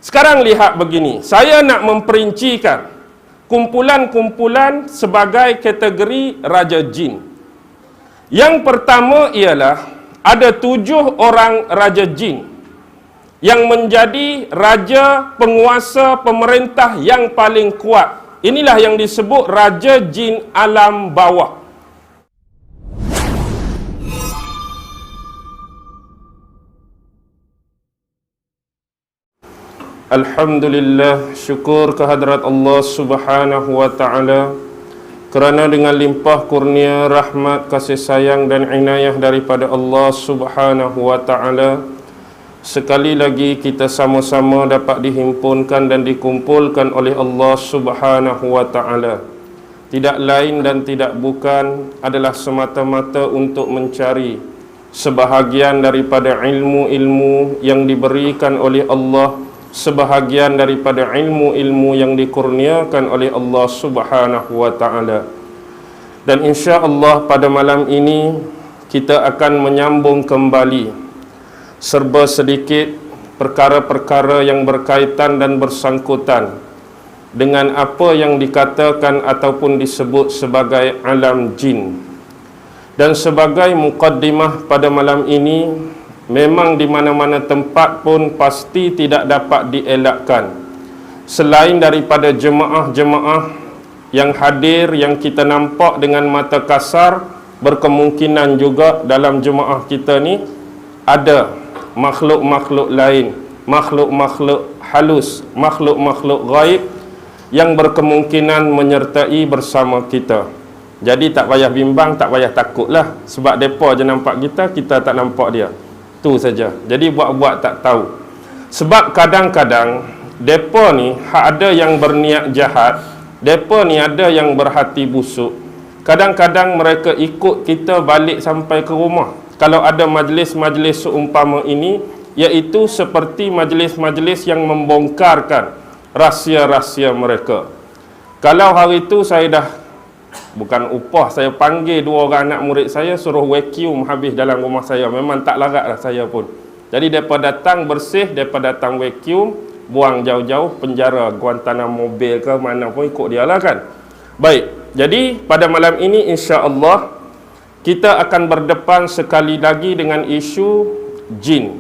Sekarang lihat begini, saya nak memperincikan kumpulan-kumpulan sebagai kategori Raja Jin. Yang pertama ialah ada 7 orang Raja Jin yang menjadi Raja penguasa pemerintah yang paling kuat. Inilah yang disebut Raja Jin alam bawah. Alhamdulillah, syukur kehadrat Allah Subhanahu wa ta'ala, kerana dengan limpah kurnia, rahmat, kasih sayang dan inayah daripada Allah Subhanahu wa ta'ala, sekali lagi kita sama-sama dapat dihimpunkan dan dikumpulkan oleh Allah Subhanahu wa ta'ala. Tidak lain dan tidak bukan adalah semata-mata untuk mencari sebahagian daripada ilmu-ilmu yang diberikan oleh Allah, sebahagian daripada ilmu-ilmu yang dikurniakan oleh Allah Subhanahu wa ta'ala. Dan insya-Allah pada malam ini kita akan menyambung kembali serba sedikit perkara-perkara yang berkaitan dan bersangkutan dengan apa yang dikatakan ataupun disebut sebagai alam jin. Dan sebagai mukaddimah pada malam ini, memang di mana-mana tempat pun pasti tidak dapat dielakkan, selain daripada jemaah-jemaah yang hadir yang kita nampak dengan mata kasar, berkemungkinan juga dalam jemaah kita ni ada makhluk-makhluk lain, makhluk-makhluk halus, makhluk-makhluk gaib yang berkemungkinan menyertai bersama kita. Jadi tak payah bimbang, tak payah takutlah, sebab depa je nampak kita, kita tak nampak dia. Tu saja. Jadi buat-buat tak tahu. Sebab kadang-kadang depa ni ada yang berniat jahat, depa ni ada yang berhati busuk. Kadang-kadang mereka ikut kita balik sampai ke rumah. Kalau ada majlis-majlis seumpama ini, iaitu seperti majlis-majlis yang membongkarkan rahsia-rahsia mereka. Kalau hari itu saya dah bukan upah, saya panggil 2 orang anak murid saya, suruh vacuum habis dalam rumah saya. Memang tak larat lah saya pun. Jadi mereka datang bersih, mereka datang vacuum, buang jauh-jauh penjara, Guantanamo Bay ke mana pun ikut dia lah kan. Baik, jadi pada malam ini insya-Allah kita akan berdepan sekali lagi dengan isu jin.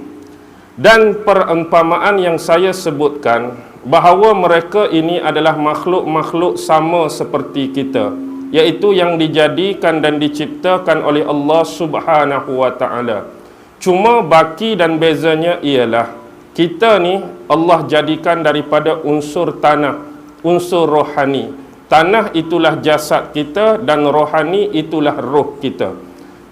Dan perumpamaan yang saya sebutkan bahawa mereka ini adalah makhluk-makhluk sama seperti kita, iaitu yang dijadikan dan diciptakan oleh Allah Subhanahu wa ta'ala. Cuma baki dan bezanya ialah kita ni Allah jadikan daripada unsur tanah, unsur rohani. Tanah itulah jasad kita dan rohani itulah roh kita.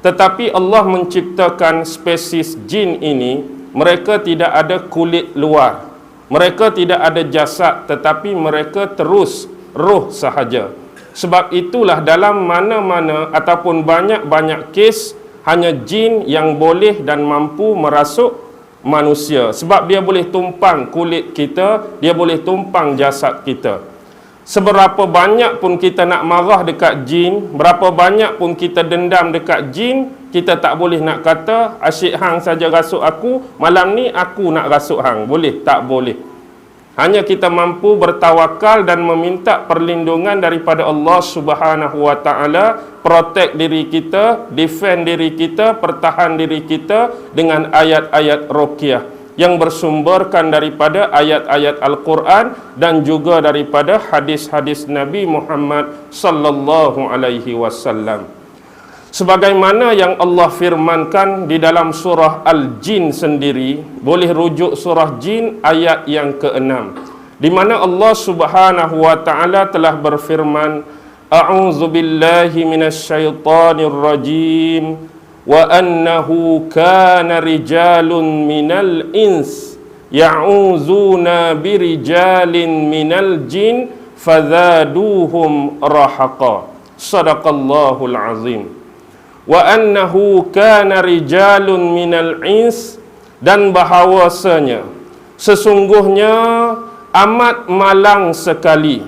Tetapi Allah menciptakan spesies jin ini, mereka tidak ada kulit luar, mereka tidak ada jasad, tetapi mereka terus roh sahaja. Sebab itulah dalam mana-mana ataupun banyak-banyak kes hanya jin yang boleh dan mampu merasuk manusia. Sebab dia boleh tumpang kulit kita, dia boleh tumpang jasad kita. Seberapa banyak pun kita nak marah dekat jin, berapa banyak pun kita dendam dekat jin, kita tak boleh nak kata asyik hang saja rasuk aku, malam ni aku nak rasuk hang. Boleh? Tak boleh. Hanya kita mampu bertawakal dan meminta perlindungan daripada Allah Subhanahu wa ta'ala, protect diri kita, defend diri kita, pertahan diri kita dengan ayat-ayat ruqyah yang bersumberkan daripada ayat-ayat Al-Quran dan juga daripada hadis-hadis Nabi Muhammad sallallahu alaihi wasallam. Sebagaimana yang Allah firmankan di dalam surah Al-Jin sendiri, boleh rujuk surah Jin ayat yang ke-6, di mana Allah Subhanahu wa ta'ala telah berfirman, A'udzu billahi minasyaitonir rajim, wa annahu kana rijalun minal ins ya'uzuna birijalin minal jin fazaduhum rahaqa. Sadaqallahul azim. Wa annahu kana rijalun minal ins, dan bahawasanya sesungguhnya amat malang sekali,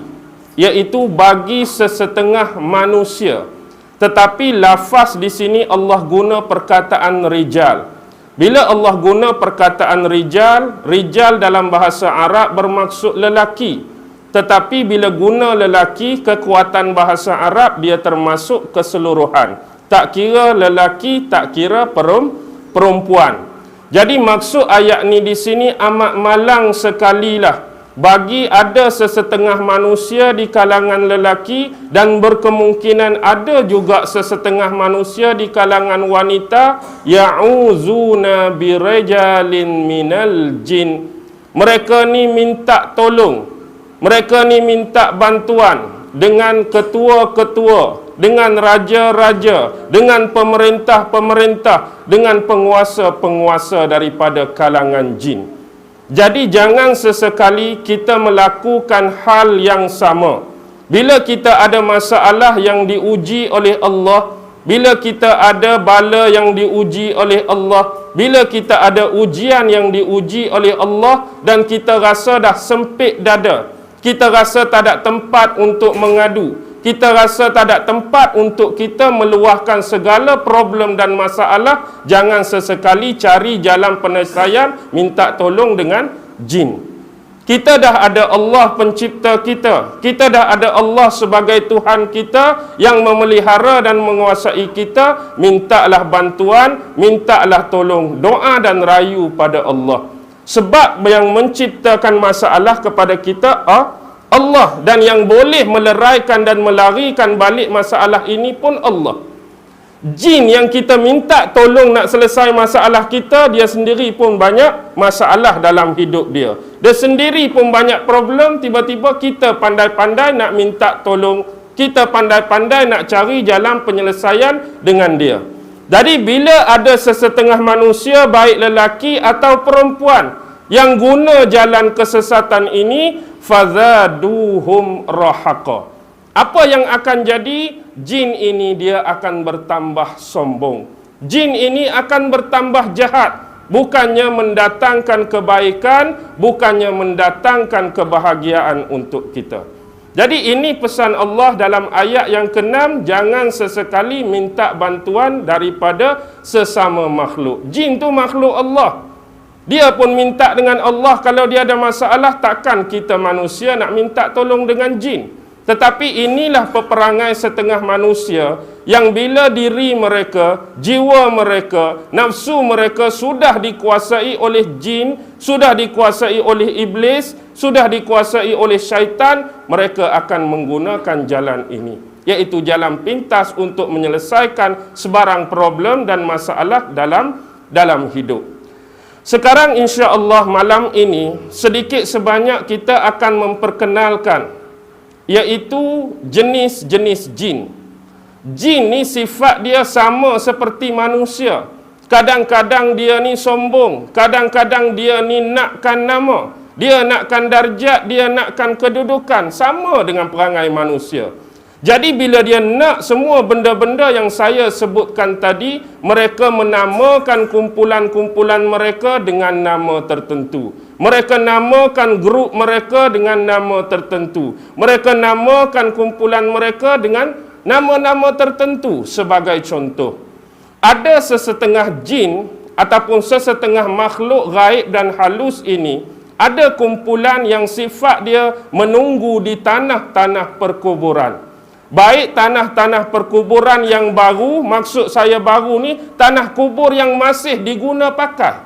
iaitu bagi sesetengah manusia. Tetapi lafaz di sini Allah guna perkataan rijal. Bila Allah guna perkataan rijal, rijal dalam bahasa Arab bermaksud lelaki. Tetapi bila guna lelaki, kekuatan bahasa Arab dia termasuk keseluruhan. Tak kira lelaki, tak kira perempuan. Jadi maksud ayat ni di sini amat malang sekali lah bagi ada sesetengah manusia di kalangan lelaki dan berkemungkinan ada juga sesetengah manusia di kalangan wanita ya'uzuna birajalin minal jin. Mereka ni minta tolong, mereka ni minta bantuan dengan ketua-ketua, dengan raja-raja, dengan pemerintah-pemerintah, dengan penguasa-penguasa daripada kalangan jin. Jadi jangan sesekali kita melakukan hal yang sama. Bila kita ada masalah yang diuji oleh Allah, bila kita ada bala yang diuji oleh Allah, bila kita ada ujian yang diuji oleh Allah dan kita rasa dah sempit dada, kita rasa tak ada tempat untuk mengadu, kita rasa tak ada tempat untuk kita meluahkan segala problem dan masalah, jangan sesekali cari jalan penyelesaian minta tolong dengan jin. Kita dah ada Allah pencipta kita, kita dah ada Allah sebagai Tuhan kita yang memelihara dan menguasai kita, mintalah bantuan, mintalah tolong, doa dan rayu pada Allah. Sebab yang menciptakan masalah kepada kita Allah, dan yang boleh meleraikan dan melarikan balik masalah ini pun Allah. Jin yang kita minta tolong nak selesai masalah kita, dia sendiri pun banyak masalah dalam hidup dia. Dia sendiri pun banyak problem, tiba-tiba kita pandai-pandai nak minta tolong, kita pandai-pandai nak cari jalan penyelesaian dengan dia. Jadi bila ada sesetengah manusia, baik lelaki atau perempuan, yang guna jalan kesesatan ini, fazaduhum rahaqa. Apa yang akan jadi? Jin ini dia akan bertambah sombong. Jin ini akan bertambah jahat. Bukannya mendatangkan kebaikan, bukannya mendatangkan kebahagiaan untuk kita. Jadi ini pesan Allah dalam ayat yang ke-6, jangan sesekali minta bantuan daripada sesama makhluk. Jin tu makhluk Allah. Dia pun minta dengan Allah. Kalau dia ada masalah, takkan kita manusia nak minta tolong dengan jin. Tetapi inilah peperangai setengah manusia yang bila diri mereka, jiwa mereka, nafsu mereka sudah dikuasai oleh jin, sudah dikuasai oleh iblis, sudah dikuasai oleh syaitan, mereka akan menggunakan jalan ini, iaitu jalan pintas untuk menyelesaikan sebarang problem dan masalah dalam hidup. Sekarang insya-Allah malam ini sedikit sebanyak kita akan memperkenalkan, iaitu jenis-jenis jin. Jin ni sifat dia sama seperti manusia. Kadang-kadang dia ni sombong, kadang-kadang dia ni nakkan nama, dia nakkan darjat, dia nakkan kedudukan, sama dengan perangai manusia. Jadi bila dia nak semua benda-benda yang saya sebutkan tadi, mereka menamakan kumpulan-kumpulan mereka dengan nama tertentu. Mereka namakan grup mereka dengan nama tertentu. Mereka namakan kumpulan mereka dengan nama-nama tertentu. Sebagai contoh, ada sesetengah jin ataupun sesetengah makhluk gaib dan halus ini, ada kumpulan yang sifat dia menunggu di tanah-tanah perkuburan. Baik tanah-tanah perkuburan yang baru, maksud saya baru ni tanah kubur yang masih diguna pakai.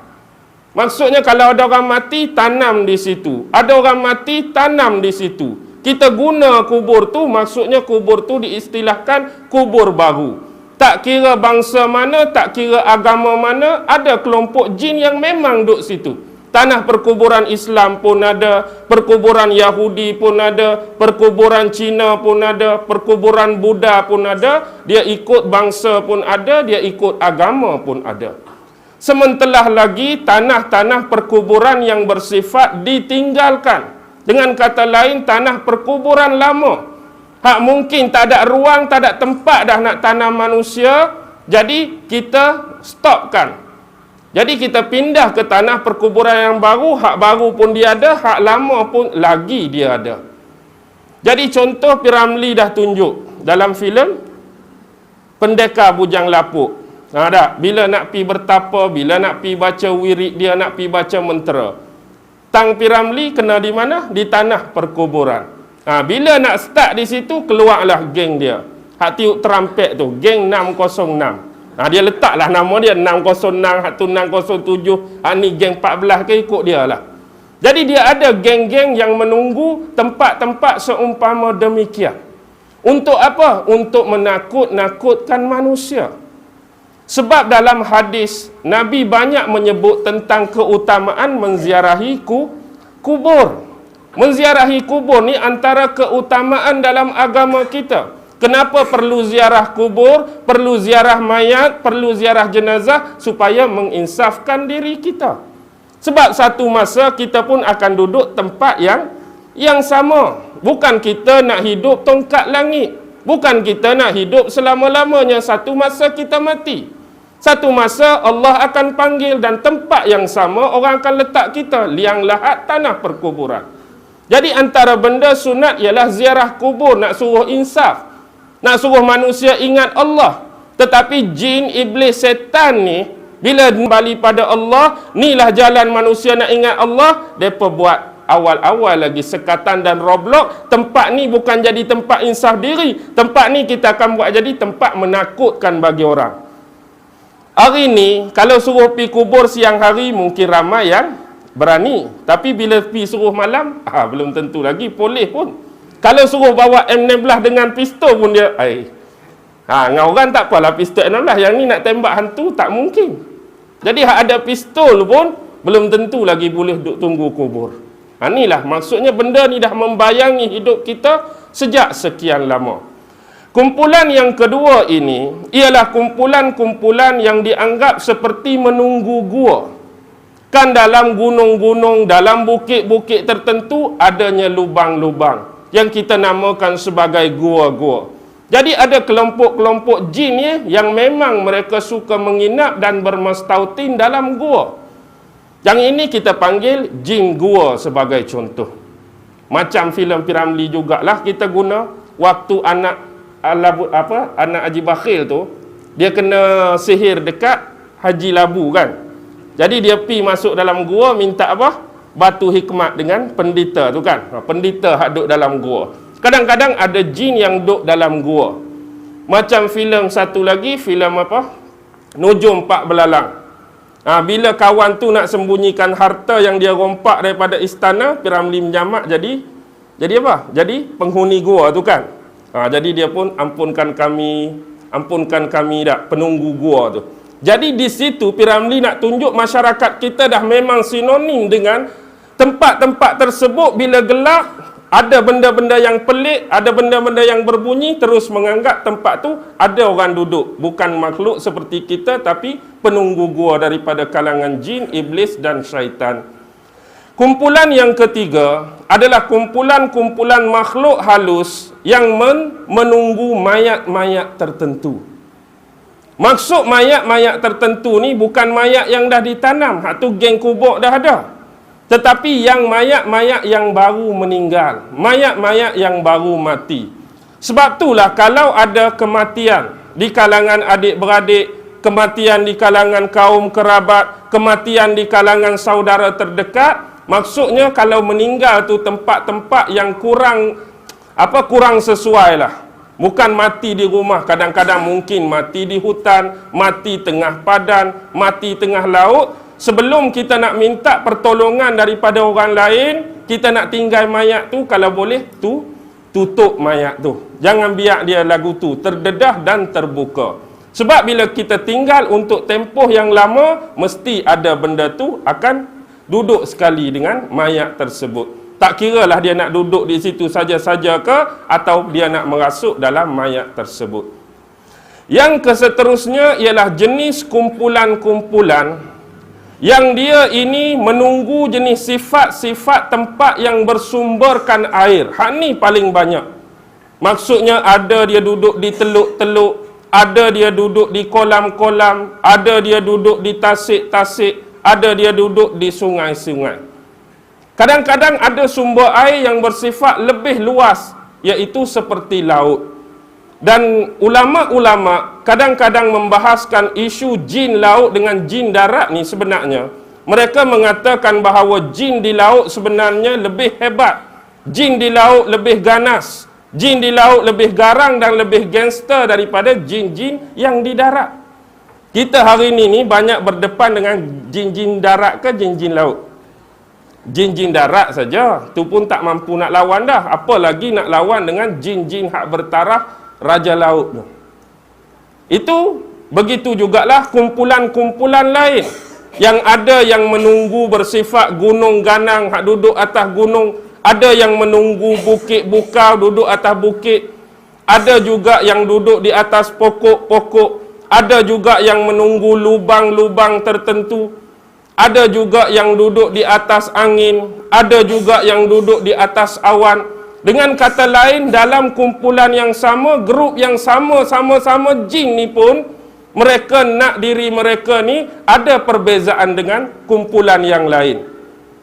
Maksudnya kalau ada orang mati, tanam di situ. Ada orang mati, tanam di situ. Kita guna kubur tu, maksudnya kubur tu diistilahkan kubur baru. Tak kira bangsa mana, tak kira agama mana, ada kelompok jin yang memang duduk situ. Tanah perkuburan Islam pun ada, perkuburan Yahudi pun ada, perkuburan Cina pun ada, perkuburan Buddha pun ada, dia ikut bangsa pun ada, dia ikut agama pun ada. Sementara lagi tanah-tanah perkuburan yang bersifat ditinggalkan. Dengan kata lain, tanah perkuburan lama. Hak mungkin tak ada ruang, tak ada tempat dah nak tanam manusia, jadi kita stopkan. Jadi kita pindah ke tanah perkuburan yang baru, hak baru pun dia ada, hak lama pun lagi dia ada. Jadi contoh P. Ramlee dah tunjuk dalam filem Pendekar Bujang Lapuk. Tak? Bila nak pi bertapa, bila nak pi baca wirid dia, nak pi baca mentera. Tang P. Ramlee kena di mana? Di tanah perkuburan. Bila nak start di situ, keluarlah geng dia. Hak tiup terampet tu, geng 606. Dia letaklah nama dia 606, hak tu 607, hak ni geng 14 ke, ikut dia lah. Jadi dia ada geng-geng yang menunggu tempat-tempat seumpama demikian. Untuk apa? Untuk menakut-nakutkan manusia. Sebab dalam hadis, Nabi banyak menyebut tentang keutamaan menziarahi kubur. Menziarahi kubur ni antara keutamaan dalam agama kita. Kenapa perlu ziarah kubur, perlu ziarah mayat, perlu ziarah jenazah? Supaya menginsafkan diri kita. Sebab satu masa kita pun akan duduk tempat yang sama. Bukan kita nak hidup tongkat langit. Bukan kita nak hidup selama-lamanya. Satu masa kita mati. Satu masa Allah akan panggil dan tempat yang sama orang akan letak kita, liang lahat tanah perkuburan. Jadi antara benda sunat ialah ziarah kubur, nak suruh insaf, nak suruh manusia ingat Allah. Tetapi jin, iblis, setan ni bila kembali pada Allah, inilah jalan manusia nak ingat Allah, mereka buat awal-awal lagi sekatan dan roblok. Tempat ni bukan jadi tempat insaf diri, tempat ni kita akan buat jadi tempat menakutkan bagi orang. Hari ni, kalau suruh pi kubur siang hari, mungkin ramai yang berani. Tapi bila pi suruh malam, belum tentu lagi, boleh pun. Kalau suruh bawa M16 dengan pistol pun dia, dengan orang tak apalah pistol M16, yang ni nak tembak hantu, tak mungkin. Jadi ada pistol pun, belum tentu lagi boleh duduk tunggu kubur. Inilah maksudnya benda ni dah membayangi hidup kita sejak sekian lama. Kumpulan yang kedua ini ialah kumpulan-kumpulan yang dianggap seperti menunggu gua. Kan dalam gunung-gunung, dalam bukit-bukit tertentu adanya lubang-lubang yang kita namakan sebagai gua-gua. Jadi ada kelompok-kelompok jin yang memang mereka suka menginap dan bermastautin dalam gua. Yang ini kita panggil jin gua sebagai contoh. Macam filem P. Ramlee jugalah kita guna waktu anak Haji Bakhil tu, dia kena sihir dekat Haji Labu kan. Jadi dia pi masuk dalam gua minta apa? Batu hikmat dengan pendeta tu kan. Pendeta hak duk dalam gua. Kadang-kadang ada jin yang duk dalam gua. Macam filem satu lagi, filem apa? Nujum Pak Belalang. Bila kawan tu nak sembunyikan harta yang dia rompak daripada istana, P. Ramlee menjamak jadi apa? Jadi penghuni gua tu kan. Jadi dia pun ampunkan kami dak, penunggu gua tu. Jadi di situ P. Ramlee nak tunjuk masyarakat kita dah memang sinonim dengan tempat-tempat tersebut. Bila gelap, ada benda-benda yang pelik, ada benda-benda yang berbunyi, terus menganggap tempat tu ada orang duduk. Bukan makhluk seperti kita, tapi penunggu gua daripada kalangan jin, iblis dan syaitan. Kumpulan yang ketiga adalah kumpulan-kumpulan makhluk halus yang menunggu mayat-mayat tertentu. Maksud mayat-mayat tertentu ni bukan mayat yang dah ditanam, hak tu geng kubur dah ada. Tetapi yang mayat-mayat yang baru meninggal, mayat-mayat yang baru mati. Sebab itulah kalau ada kematian di kalangan adik-beradik, kematian di kalangan kaum kerabat, kematian di kalangan saudara terdekat, maksudnya kalau meninggal tu tempat-tempat yang kurang sesuai lah. Bukan mati di rumah, kadang-kadang mungkin mati di hutan, mati tengah padan, mati tengah laut. Sebelum kita nak minta pertolongan daripada orang lain, kita nak tinggal mayat tu, kalau boleh tutup mayat tu. Jangan biar dia lagu tu terdedah dan terbuka. Sebab bila kita tinggal untuk tempoh yang lama, mesti ada benda tu akan duduk sekali dengan mayat tersebut. Tak kiralah dia nak duduk di situ saja-saja ke, atau dia nak merasuk dalam mayat tersebut. Yang keseterusnya ialah jenis kumpulan-kumpulan yang dia ini menunggu jenis sifat-sifat tempat yang bersumberkan air. Hak ni paling banyak. Maksudnya ada dia duduk di teluk-teluk, ada dia duduk di kolam-kolam, ada dia duduk di tasik-tasik, ada dia duduk di sungai-sungai. Kadang-kadang ada sumber air yang bersifat lebih luas, iaitu seperti laut. Dan ulama-ulama kadang-kadang membahaskan isu jin laut dengan jin darat ni sebenarnya. Mereka mengatakan bahawa jin di laut sebenarnya lebih hebat. Jin di laut lebih ganas. Jin di laut lebih garang dan lebih gangster daripada jin-jin yang di darat. Kita hari ini banyak berdepan dengan jin-jin darat ke jin-jin laut. Jin-jin darat saja, tu pun tak mampu nak lawan dah. Apa lagi nak lawan dengan jin-jin hak bertaraf Raja Laut tu. Itu begitu jugalah kumpulan-kumpulan lain yang ada yang menunggu bersifat gunung ganang hak duduk atas gunung, ada yang menunggu bukit bukau duduk atas bukit, ada juga yang duduk di atas pokok-pokok, ada juga yang menunggu lubang-lubang tertentu, ada juga yang duduk di atas angin, ada juga yang duduk di atas awan. Dengan kata lain, dalam kumpulan yang sama, grup yang sama-sama jin ni pun, mereka nak diri mereka ni ada perbezaan dengan kumpulan yang lain.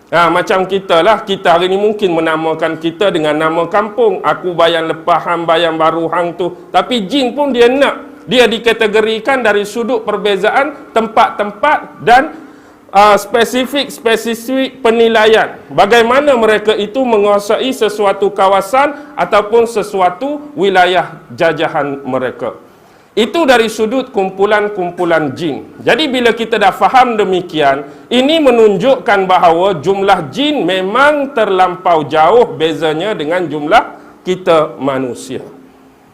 Macam kita lah, kita hari ni mungkin menamakan kita dengan nama kampung. Aku Bayan Lepah, hang Bayan Baru hang tu. Tapi jin pun dia nak. Dia dikategorikan dari sudut perbezaan tempat-tempat dan spesifik penilaian. Bagaimana mereka itu menguasai sesuatu kawasan ataupun sesuatu wilayah jajahan mereka. Itu dari sudut kumpulan-kumpulan jin. Jadi bila kita dah faham demikian, ini menunjukkan bahawa jumlah jin memang terlampau jauh bezanya dengan jumlah kita manusia.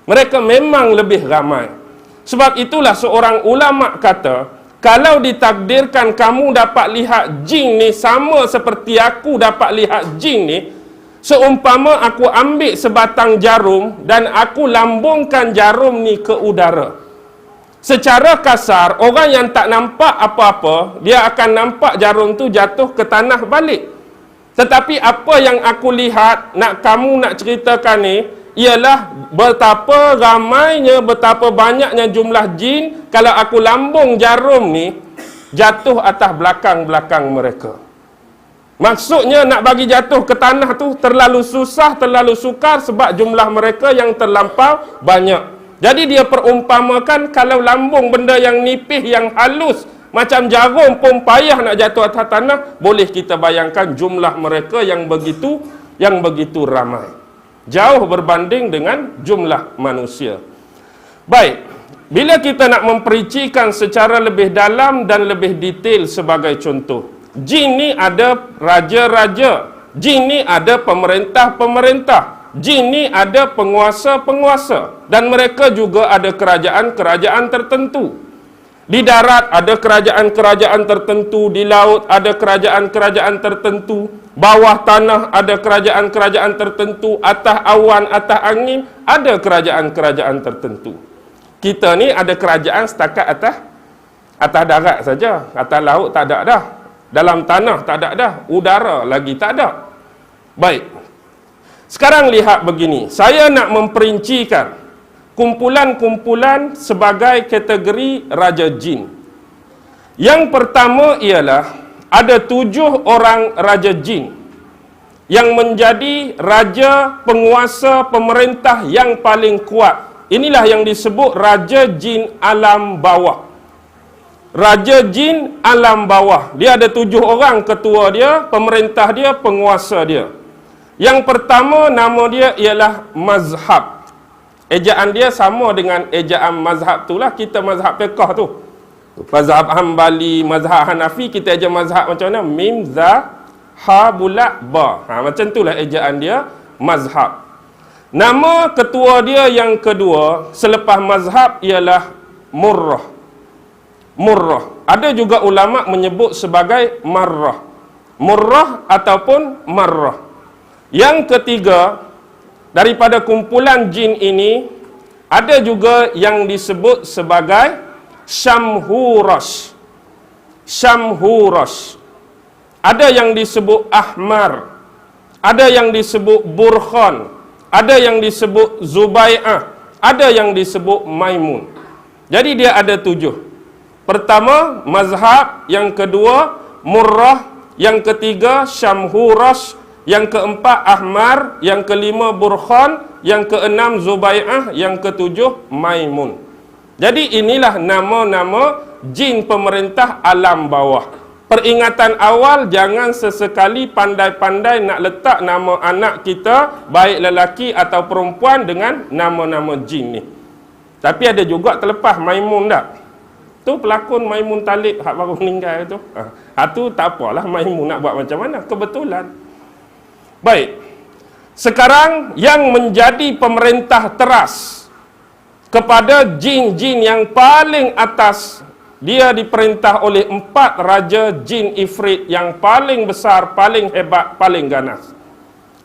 Mereka memang lebih ramai. Sebab itulah seorang ulama kata, kalau ditakdirkan kamu dapat lihat jin ni sama seperti aku dapat lihat jin ni, seumpama aku ambil sebatang jarum dan aku lambungkan jarum ni ke udara. Secara kasar, orang yang tak nampak apa-apa, dia akan nampak jarum tu jatuh ke tanah balik. Tetapi apa yang aku lihat, kamu nak ceritakan ni, ialah betapa ramainya, betapa banyaknya jumlah jin kalau aku lambung jarum ni jatuh atas belakang-belakang mereka. Maksudnya nak bagi jatuh ke tanah tu terlalu susah, terlalu sukar sebab jumlah mereka yang terlampau banyak. Jadi dia perumpamakan kalau lambung benda yang nipis, yang halus macam jarum pun payah nak jatuh atas tanah, boleh kita bayangkan jumlah mereka yang begitu ramai. Jauh berbanding dengan jumlah manusia. Baik, bila kita nak memperincikan secara lebih dalam dan lebih detail sebagai contoh, jin ni ada raja-raja, jin ni ada pemerintah-pemerintah, jin ni ada penguasa-penguasa, dan mereka juga ada kerajaan-kerajaan tertentu. Di darat ada kerajaan-kerajaan tertentu, di laut ada kerajaan-kerajaan tertentu, bawah tanah ada kerajaan-kerajaan tertentu, atas awan, atas angin ada kerajaan-kerajaan tertentu. Kita ni ada kerajaan setakat atas darat saja, atas laut tak ada dah, dalam tanah tak ada dah, udara lagi tak ada. Baik. Sekarang lihat begini, saya nak memperincikan kumpulan-kumpulan sebagai kategori raja jin. Yang pertama ialah ada 7 orang raja jin yang menjadi raja, penguasa, pemerintah yang paling kuat. Inilah yang disebut raja jin alam bawah. Raja jin alam bawah. Dia ada 7 orang ketua dia, pemerintah dia, penguasa dia. Yang pertama nama dia ialah mazhab. Ejaan dia sama dengan ejaan mazhab tu lah. Kita mazhab fiqh tu. Mazhab Hambali, mazhab Hanafi, kita eja mazhab macam mana? Mim, za, ha, bulat, ba. Macam tu lah ejaan dia, mazhab. Nama ketua dia yang kedua selepas mazhab ialah murrah. Murrah. Ada juga ulama menyebut sebagai marrah. Murrah ataupun marrah. Yang ketiga, daripada kumpulan jin ini, ada juga yang disebut sebagai Syamhuras. Syamhuras. Ada yang disebut Ahmar. Ada yang disebut Burkhan. Ada yang disebut Zubai'ah. Ada yang disebut Maimun. Jadi dia ada 7. Pertama, mazhab. Yang kedua, murrah. Yang ketiga, Syamhuras. yang keempat Ahmar, yang kelima Burkhan, yang keenam Zubai'ah, yang ketujuh Maimun. Jadi inilah nama-nama jin pemerintah alam bawah. Peringatan awal, jangan sesekali pandai-pandai nak letak nama anak kita, baik lelaki atau perempuan, dengan nama-nama jin ni. Tapi ada juga terlepas Maimun tak? Tu pelakon Maimun Talib hak baru meninggal tu. Tu tak apalah, Maimun nak buat macam mana? Kebetulan. Baik. Sekarang yang menjadi pemerintah teras kepada jin-jin yang paling atas, dia diperintah oleh 4 raja jin ifrit yang paling besar, paling hebat, paling ganas.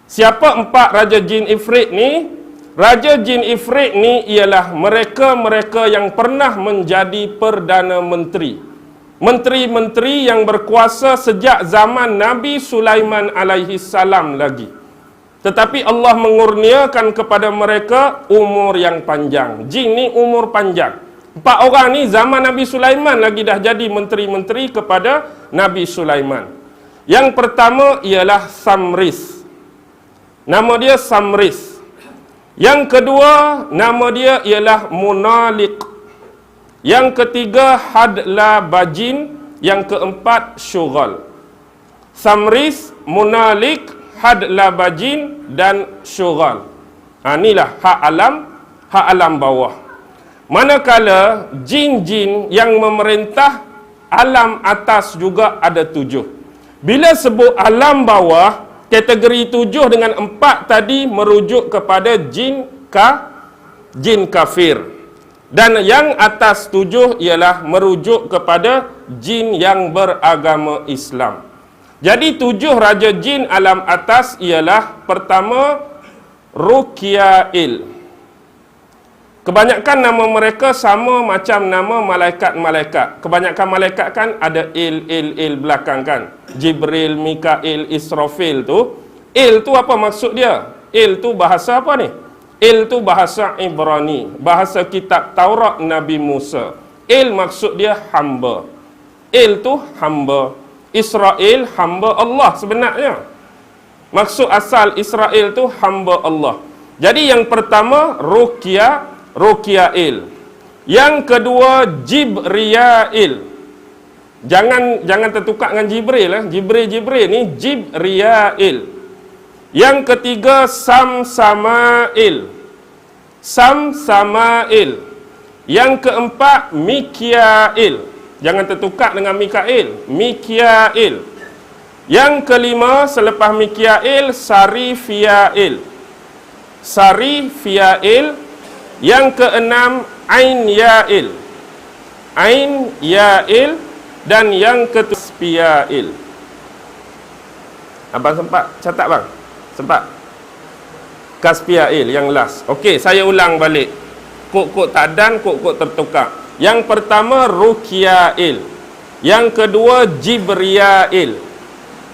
Siapa 4 raja jin ifrit ni? Raja jin ifrit ni ialah mereka-mereka yang pernah menjadi Perdana Menteri. Menteri-menteri yang berkuasa sejak zaman Nabi Sulaiman alaihi salam lagi. Tetapi Allah mengurniakan kepada mereka umur yang panjang. Jin ni umur panjang. 4 orang ni zaman Nabi Sulaiman lagi dah jadi menteri-menteri kepada Nabi Sulaiman. Yang pertama ialah Samris. Nama dia Samris. Yang kedua, nama dia ialah Munalik. Yang ketiga, Hadla Bajin. Yang keempat, Syughal. Samris, Munalik, Hadla Bajin dan Syughal. Inilah hak alam bawah. Manakala jin-jin yang memerintah alam atas juga ada 7. Bila sebut alam bawah, kategori 7 dengan 4 tadi merujuk kepada jin kafir. Dan yang atas 7 ialah merujuk kepada jin yang beragama Islam. Jadi 7 raja jin alam atas ialah pertama Rukiail. Kebanyakan nama mereka sama macam nama malaikat-malaikat. Kebanyakan malaikat kan ada il belakang kan. Jibril, Mikail, Israfil tu. Il tu apa maksud dia? Il tu bahasa apa ni? Il tu bahasa Ibrani. Bahasa kitab Taurat Nabi Musa. Il maksud dia hamba. Il tu hamba. Israel hamba Allah sebenarnya. Maksud asal Israel tu hamba Allah. Jadi yang pertama Rukiail. Yang kedua Jibriail. Jangan tertukar dengan Jibril lah. Jibril ni Jibriail. Yang ketiga Samsamail. Yang keempat Mikiail. Jangan tertukar dengan Mikail. Mikiail. Yang kelima selepas Mikiail Sarifiail. Yang keenam Ain Yail. Dan yang ketujuh Abang sempat catat bang? Sempat? Kaspiail yang last. Okey, saya ulang balik. Kok tadan, kok tertukar. Yang pertama Rukiail. Yang kedua Jibriail.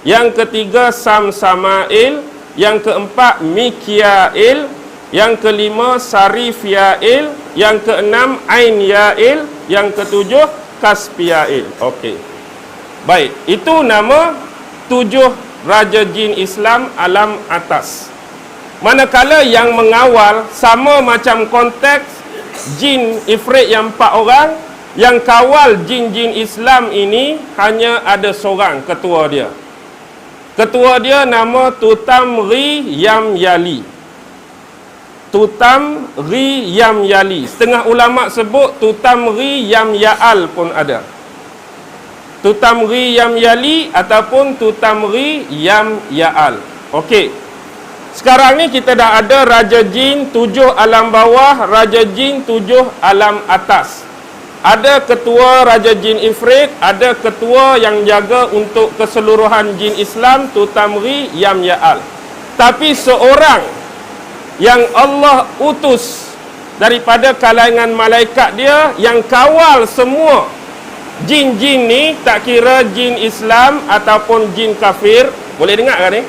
Yang ketiga Samsamail. Yang keempat Mikiail. Yang kelima Sarifiail. Yang keenam Ain Yail. Yang ketujuh Kaspiail. Okey. Baik, itu nama 7 raja jin Islam alam atas. Manakala yang mengawal sama macam konteks jin ifrit yang 4 orang, yang kawal jin-jin Islam ini hanya ada seorang ketua dia. Ketua dia nama Tutamri Yamyali. Tutamri Yamyali. Setengah ulama sebut Tutamri Yamyaal pun ada. Tutamri Yamyali ataupun Tutamri Yamyaal. Okey. Sekarang ni kita dah ada raja jin 7 alam bawah, raja jin 7 alam atas. Ada ketua raja jin ifrit, ada ketua yang jaga untuk keseluruhan jin Islam, Tutamri Yamyaal. Tapi seorang yang Allah utus daripada kalangan malaikat dia yang kawal semua jin-jin ni, tak kira jin Islam ataupun jin kafir. Boleh dengar kan ni?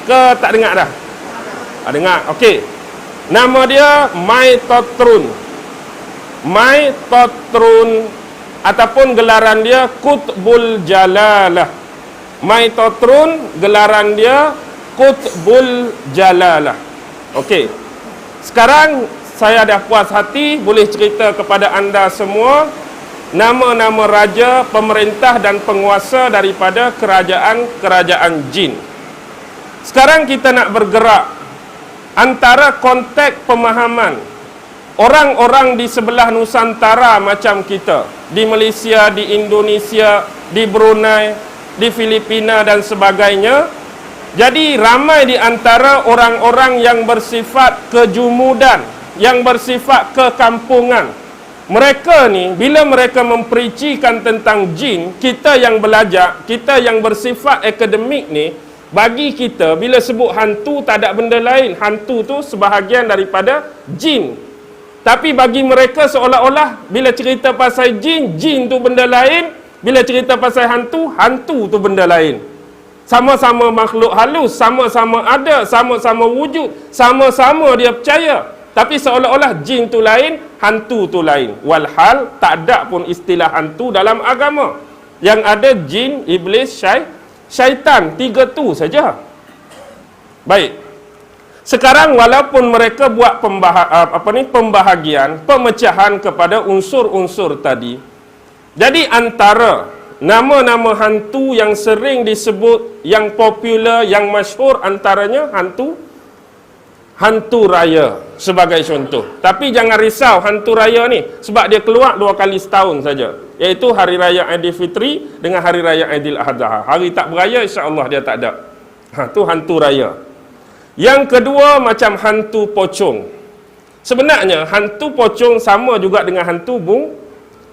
Ke tak dengar dah? Dengar. Okey. Nama dia Maitotrun. Ataupun gelaran dia Qutbul Jalalah. Maitotrun gelaran dia Qutbul Jalalah. Okey. Sekarang saya dah puas hati boleh cerita kepada anda semua nama-nama raja, pemerintah dan penguasa daripada kerajaan-kerajaan jin. Sekarang kita nak bergerak antara konteks pemahaman orang-orang di sebelah Nusantara macam kita, di Malaysia, di Indonesia, di Brunei, di Filipina dan sebagainya. Jadi ramai di antara orang-orang yang bersifat kejumudan, yang bersifat kekampungan. Mereka ni bila mereka mempericikan tentang jin, kita yang belajar, kita yang bersifat akademik ni, bagi kita bila sebut hantu tak ada benda lain. Hantu tu sebahagian daripada jin. Tapi bagi mereka seolah-olah bila cerita pasal jin, jin tu benda lain. Bila cerita pasal hantu, hantu tu benda lain. Sama-sama makhluk halus, sama-sama ada, sama-sama wujud, sama-sama dia percaya. Tapi seolah-olah jin tu lain, hantu tu lain. Walhal tak ada pun istilah hantu dalam agama. Yang ada jin, iblis, syaitan, tiga tu saja. Baik. Sekarang walaupun mereka buat pembahagian, pemecahan kepada unsur-unsur tadi. Jadi antara nama-nama hantu yang sering disebut, yang popular, yang masyhur antaranya hantu raya sebagai contoh. Tapi jangan risau hantu raya ni sebab dia keluar 2 kali setahun saja, iaitu hari raya Aidilfitri dengan hari raya Aidil Adha. Hari tak beraya insya-Allah dia tak ada. Tu hantu raya. Yang kedua macam hantu pocong. Sebenarnya hantu pocong sama juga dengan hantu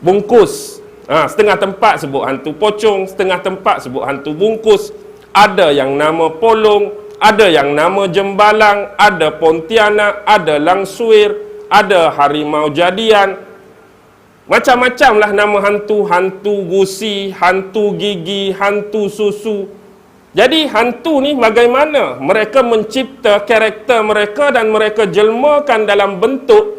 bungkus. Setengah tempat sebut hantu pocong, setengah tempat sebut hantu bungkus. Ada yang nama polong, ada yang nama jembalang, ada pontianak, ada langsuir, ada harimau jadian. Macam-macam lah nama hantu. Hantu gusi, hantu gigi, hantu susu. Jadi hantu ni bagaimana mereka mencipta karakter mereka dan mereka jelmakan dalam bentuk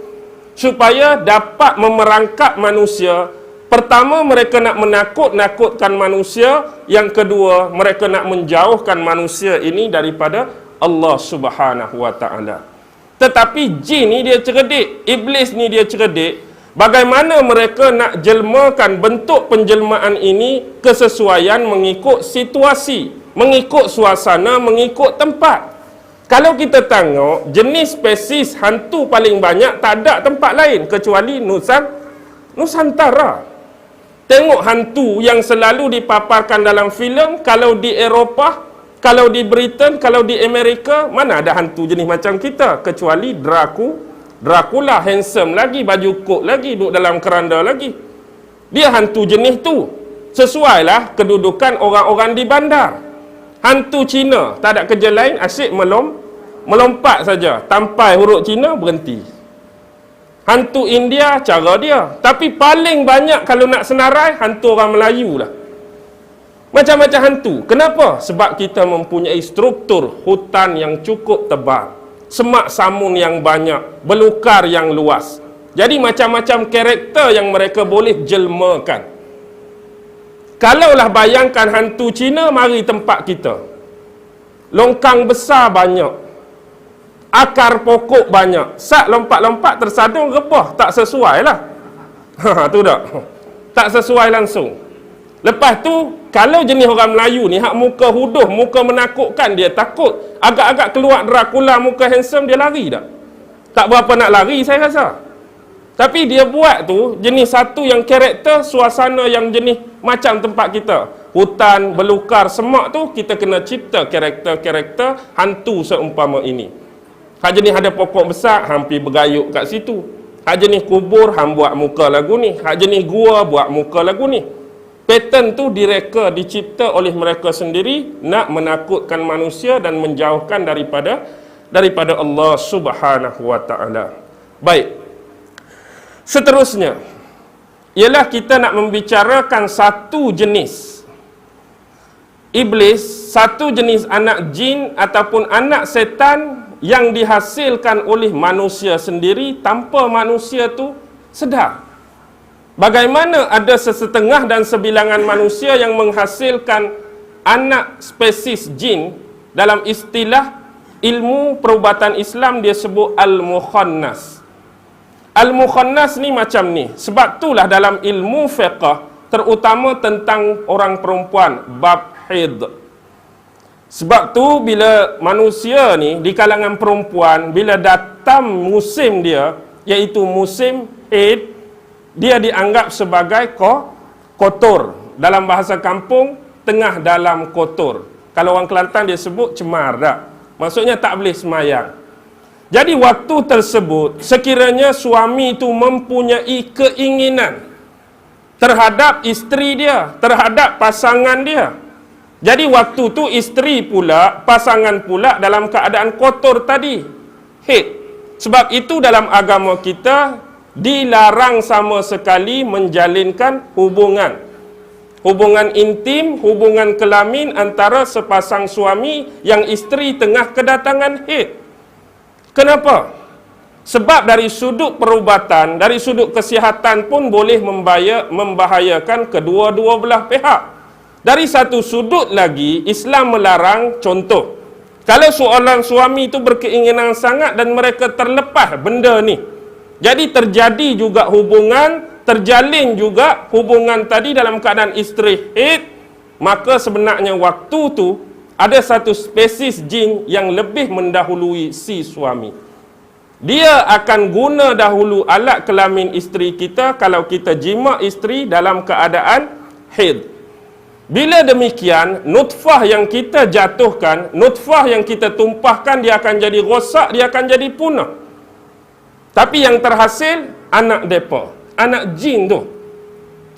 supaya dapat memerangkap manusia. Pertama, mereka nak menakut-nakutkan manusia. Yang kedua, mereka nak menjauhkan manusia ini daripada Allah Subhanahu Wa Taala. Tetapi jin ni dia cerdik, iblis ni dia cerdik. Bagaimana mereka nak jelmakan bentuk penjelmaan ini kesesuaian mengikut situasi, mengikut suasana, mengikut tempat. Kalau kita tengok jenis spesies hantu paling banyak tak ada tempat lain kecuali Nusantara. Tengok hantu yang selalu dipaparkan dalam filem, kalau di Eropah, kalau di Britain, kalau di Amerika, mana ada hantu jenis macam kita kecuali Dracula, handsome lagi, baju kok lagi, duduk dalam keranda lagi. Dia hantu jenis tu. Sesuailah kedudukan orang-orang di bandar. Hantu Cina tak ada kerja lain, asyik melompat saja, tampai huruf Cina berhenti. Hantu India cara dia. Tapi paling banyak kalau nak senarai, hantu orang Melayu lah. Macam-macam hantu. Kenapa? Sebab kita mempunyai struktur hutan yang cukup tebal, semak samun yang banyak, belukar yang luas. Jadi macam-macam karakter yang mereka boleh jelmakan. Kalaulah bayangkan hantu Cina mari tempat kita, longkang besar banyak, akar pokok banyak, sat lompat-lompat tersadung rebah, tak sesuai lah. Tu tak? Tak sesuai langsung. Lepas tu, kalau jenis orang Melayu ni, hak muka huduh, muka menakutkan, dia takut. Agak-agak keluar Dracula, muka handsome, dia lari tak? Tak berapa nak lari saya rasa. Tapi dia buat tu, jenis satu yang karakter, suasana yang jenis macam tempat kita. Hutan, belukar, semak tu, kita kena cipta karakter-karakter hantu seumpama ini. Hak jenis ada pokok besar, hampir bergayuk kat situ. Hak jenis kubur, hang buat muka lagu ni. Hak jenis gua, buat muka lagu ni. Pattern tu direka, dicipta oleh mereka sendiri, nak menakutkan manusia dan menjauhkan daripada Allah Subhanahu Wa Taala. Baik. Seterusnya, ialah kita nak membicarakan satu jenis iblis, satu jenis anak jin ataupun anak setan yang dihasilkan oleh manusia sendiri tanpa manusia tu sedar. Bagaimana ada sesetengah dan sebilangan manusia yang menghasilkan anak spesies jin dalam istilah ilmu perubatan Islam dia sebut al-mukhannas. Al-mukhannas ni macam ni. Sebab itulah dalam ilmu fiqh, terutama tentang orang perempuan, bab haid. Sebab tu bila manusia ni di kalangan perempuan, bila datang musim dia, iaitu musim haid, dia dianggap sebagai kotor. Dalam bahasa kampung, tengah dalam kotor. Kalau orang Kelantan dia sebut cemar tak? Maksudnya tak boleh semayang. Jadi waktu tersebut, sekiranya suami itu mempunyai keinginan terhadap isteri dia, terhadap pasangan dia. Jadi waktu tu isteri pula, pasangan pula dalam keadaan kotor tadi, haid. Sebab itu dalam agama kita dilarang sama sekali menjalinkan hubungan intim, hubungan kelamin antara sepasang suami yang isteri tengah kedatangan haid. Kenapa? Sebab dari sudut perubatan, dari sudut kesihatan pun boleh membahayakan kedua-dua belah pihak. Dari satu sudut lagi, Islam melarang, contoh, kalau seorang suami itu berkeinginan sangat dan mereka terlepas benda ni, jadi terjadi juga hubungan, terjalin juga hubungan tadi dalam keadaan isteri haid, maka sebenarnya waktu tu ada satu spesies jin yang lebih mendahului si suami. Dia akan guna dahulu alat kelamin isteri kita kalau kita jima isteri dalam keadaan haid. Bila demikian, nutfah yang kita jatuhkan, nutfah yang kita tumpahkan, dia akan jadi rosak, dia akan jadi punah. Tapi yang terhasil, anak depa, anak jin tu.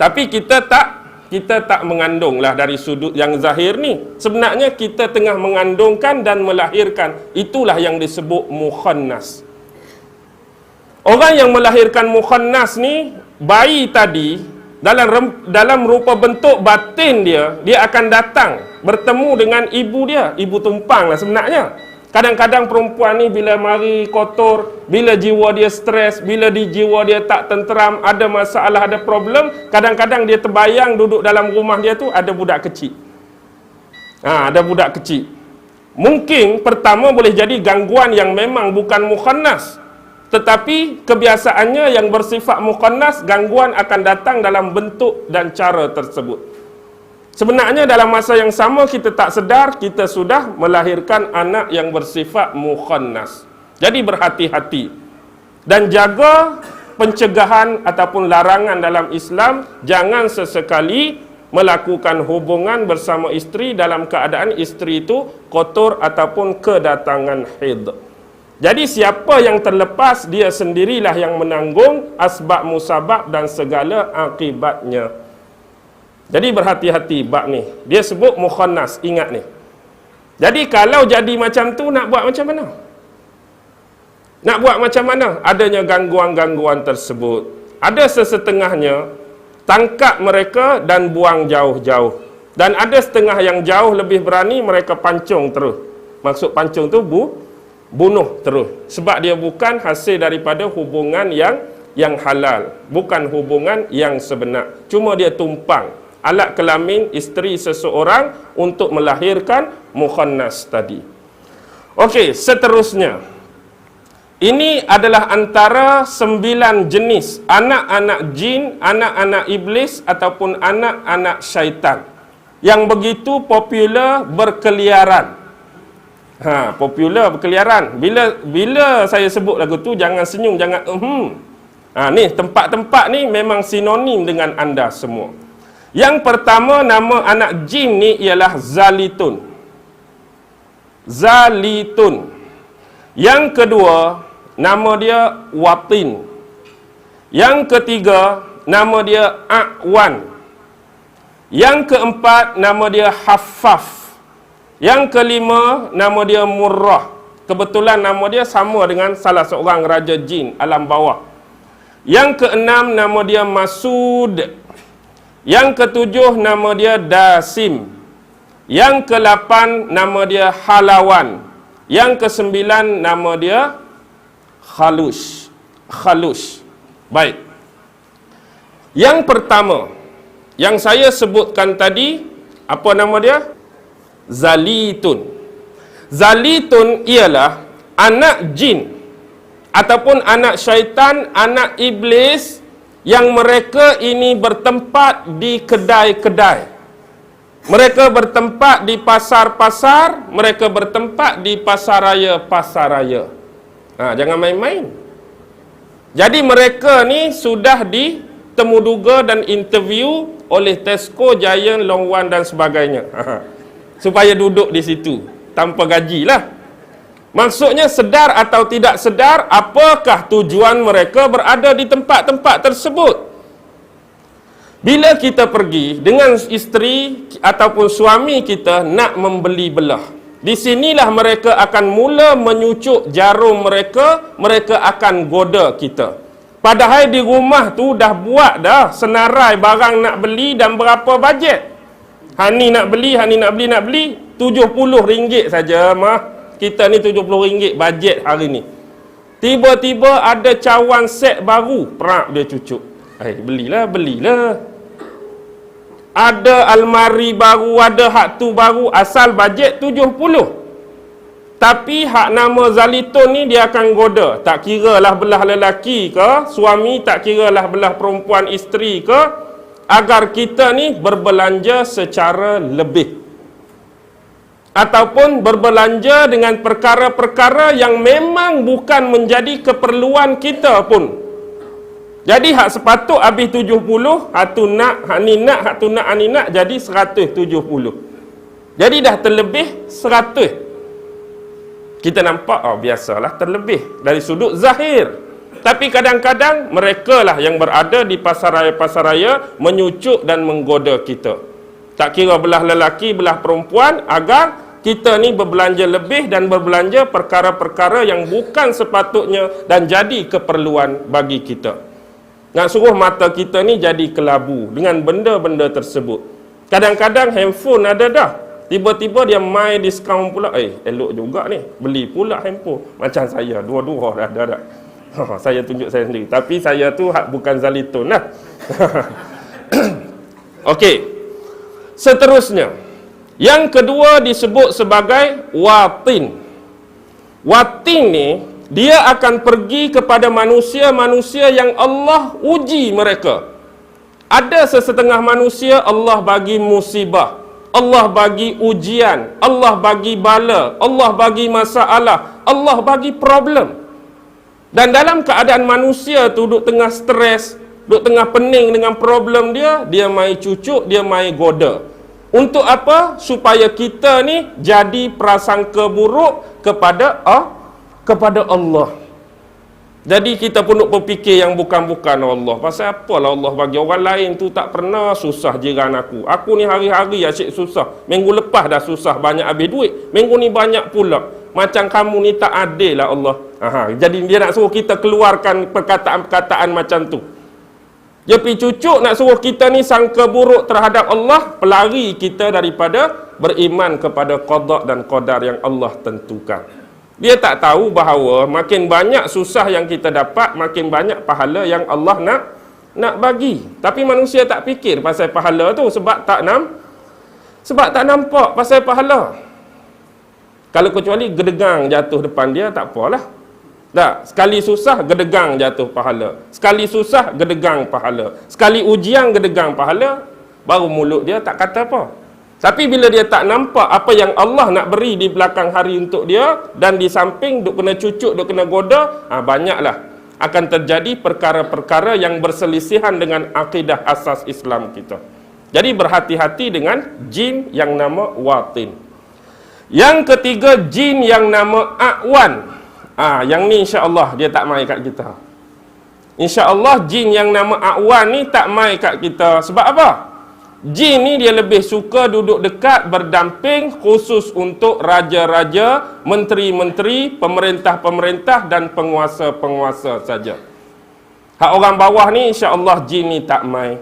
Tapi kita tak mengandung lah dari sudut yang zahir ni. Sebenarnya kita tengah mengandungkan dan melahirkan. Itulah yang disebut mukhannas. Orang yang melahirkan mukhannas ni, bayi tadi, dalam rupa bentuk batin dia akan datang bertemu dengan ibu dia, ibu tumpang lah sebenarnya. Kadang-kadang perempuan ni bila mari kotor, bila jiwa dia stres, bila jiwa dia tak tenteram, ada masalah, ada problem, kadang-kadang dia terbayang duduk dalam rumah dia tu ada budak kecil. Ada budak kecil. Mungkin pertama boleh jadi gangguan yang memang bukan mukhannas, tetapi kebiasaannya yang bersifat mukhannas, gangguan akan datang dalam bentuk dan cara tersebut. Sebenarnya dalam masa yang sama kita tak sedar, kita sudah melahirkan anak yang bersifat mukhannas. Jadi berhati-hati. Dan jaga pencegahan ataupun larangan dalam Islam, jangan sesekali melakukan hubungan bersama isteri dalam keadaan isteri itu kotor ataupun kedatangan haid. Jadi siapa yang terlepas, dia sendirilah yang menanggung asbab musabab dan segala akibatnya. Jadi berhati-hati bab ni. Dia sebut mukhannas, ingat ni. Jadi kalau jadi macam tu, nak buat macam mana? Nak buat macam mana? Adanya gangguan-gangguan tersebut. Ada sesetengahnya, tangkap mereka dan buang jauh-jauh. Dan ada setengah yang jauh lebih berani, mereka pancung terus. Maksud pancung tu bunuh terus. Sebab dia bukan hasil daripada hubungan yang halal, bukan hubungan yang sebenar. Cuma dia tumpang alat kelamin isteri seseorang untuk melahirkan mukhannas tadi. Okey, seterusnya. Ini adalah antara 9 jenis anak-anak jin, anak-anak iblis ataupun anak-anak syaitan yang begitu popular berkeliaran. Popular berkeliaran. Bila saya sebut lagu tu, jangan senyum, jangan ni tempat-tempat ni memang sinonim dengan anda semua. Yang pertama, nama anak jin ni ialah Zalitun. Zalitun. Yang kedua, nama dia Watin. Yang ketiga, nama dia A'wan. Yang keempat, nama dia Haffaf. Yang kelima, nama dia Murrah. Kebetulan nama dia sama dengan salah seorang raja jin alam bawah. Yang keenam, nama dia Masud. Yang ketujuh, nama dia Dasim. Yang ke-8, nama dia Halawan. Yang ke-9, nama dia Khalush. Baik. Yang pertama, yang saya sebutkan tadi, apa nama dia? Zalitun. Zalitun ialah anak jin ataupun anak syaitan, anak iblis yang mereka ini bertempat di kedai-kedai. Mereka bertempat di pasar-pasar, mereka bertempat di pasar raya. Jangan main-main. Jadi mereka ni sudah ditemuduga dan interview oleh Tesco, Giant, Long One dan sebagainya. Supaya duduk di situ tanpa gaji lah. Maksudnya sedar atau tidak sedar, apakah tujuan mereka berada di tempat-tempat tersebut. Bila kita pergi dengan isteri ataupun suami kita nak membeli belah, di sinilah mereka akan mula menyucuk jarum mereka, mereka akan goda kita. Padahal di rumah tu dah buat dah senarai barang nak beli dan berapa bajet. Hani nak beli, RM70 saja mah. Kita ni RM70 bajet hari ni. Tiba-tiba ada cawan set baru, perak dia cucuk. Belilah. Ada almari baru, ada hak tu baru, asal bajet 70. Tapi hak nama Zalitun ni dia akan goda. Tak kira lah belah lelaki ke, suami, tak kira lah belah perempuan isteri ke, agar kita ni berbelanja secara lebih. Ataupun berbelanja dengan perkara-perkara yang memang bukan menjadi keperluan kita pun. Jadi hak sepatut habis 70, hak tu nak, hak ni nak, hak tu nak, hak ni nak, jadi 170. Jadi dah terlebih 100. Kita nampak, biasalah terlebih dari sudut zahir. Tapi kadang-kadang mereka lah yang berada di pasar raya menyucuk dan menggoda kita. Tak kira belah lelaki, belah perempuan, agar kita ni berbelanja lebih dan berbelanja perkara-perkara yang bukan sepatutnya dan jadi keperluan bagi kita. Nak suruh mata kita ni jadi kelabu dengan benda-benda tersebut. Kadang-kadang handphone ada dah, tiba-tiba dia main diskaun pula. Elok juga ni, beli pula handphone. Macam saya, dua-dua dah ada. Saya tunjuk saya sendiri. Tapi saya tu bukan Zalitun lah. Okey. Seterusnya, yang kedua disebut sebagai watin. Watin ni dia akan pergi kepada manusia-manusia yang Allah uji mereka. Ada sesetengah manusia Allah bagi musibah, Allah bagi ujian, Allah bagi bala, Allah bagi masalah, Allah bagi problem. Dan dalam keadaan manusia tu duduk tengah stres, duduk tengah pening dengan problem dia, dia mai cucuk, dia mai goda. Untuk apa? Supaya kita ni jadi prasangka buruk kepada Allah. Jadi kita pun nak berfikir yang bukan-bukan Allah. Pasal apalah Allah bagi orang lain tu tak pernah susah jiran aku. Aku ni hari-hari asyik susah. Minggu lepas dah susah banyak habis duit. Minggu ni banyak pula. Macam kamu ni tak adil lah Allah. Jadi dia nak suruh kita keluarkan perkataan-perkataan macam tu. Dia pergi cucuk nak suruh kita ni sangka buruk terhadap Allah, pelari kita daripada beriman kepada qada dan qadar yang Allah tentukan. Dia tak tahu bahawa makin banyak susah yang kita dapat, makin banyak pahala yang Allah nak bagi. Tapi manusia tak fikir pasal pahala tu sebab tak nampak pasal pahala. Kalau kecuali gedegang jatuh depan dia, tak apalah. Tak, sekali susah gedegang jatuh pahala. Sekali susah gedegang pahala. Sekali ujian gedegang pahala, baru mulut dia tak kata apa. Tapi bila dia tak nampak apa yang Allah nak beri di belakang hari untuk dia, dan di samping duk kena cucuk, duk kena goda, banyaklah akan terjadi perkara-perkara yang berselisihan dengan akidah asas Islam kita. Jadi berhati-hati dengan jin yang nama watin. Yang ketiga, jin yang nama a'wan. Yang ni insya-Allah dia tak mai kat kita. Insya-Allah jin yang nama a'wan ni tak mai kat kita. Sebab apa? Jin ni dia lebih suka duduk dekat, berdamping khusus untuk raja-raja, menteri-menteri, pemerintah-pemerintah dan penguasa-penguasa saja. Hak orang bawah ni insya-Allah jin ni tak mai.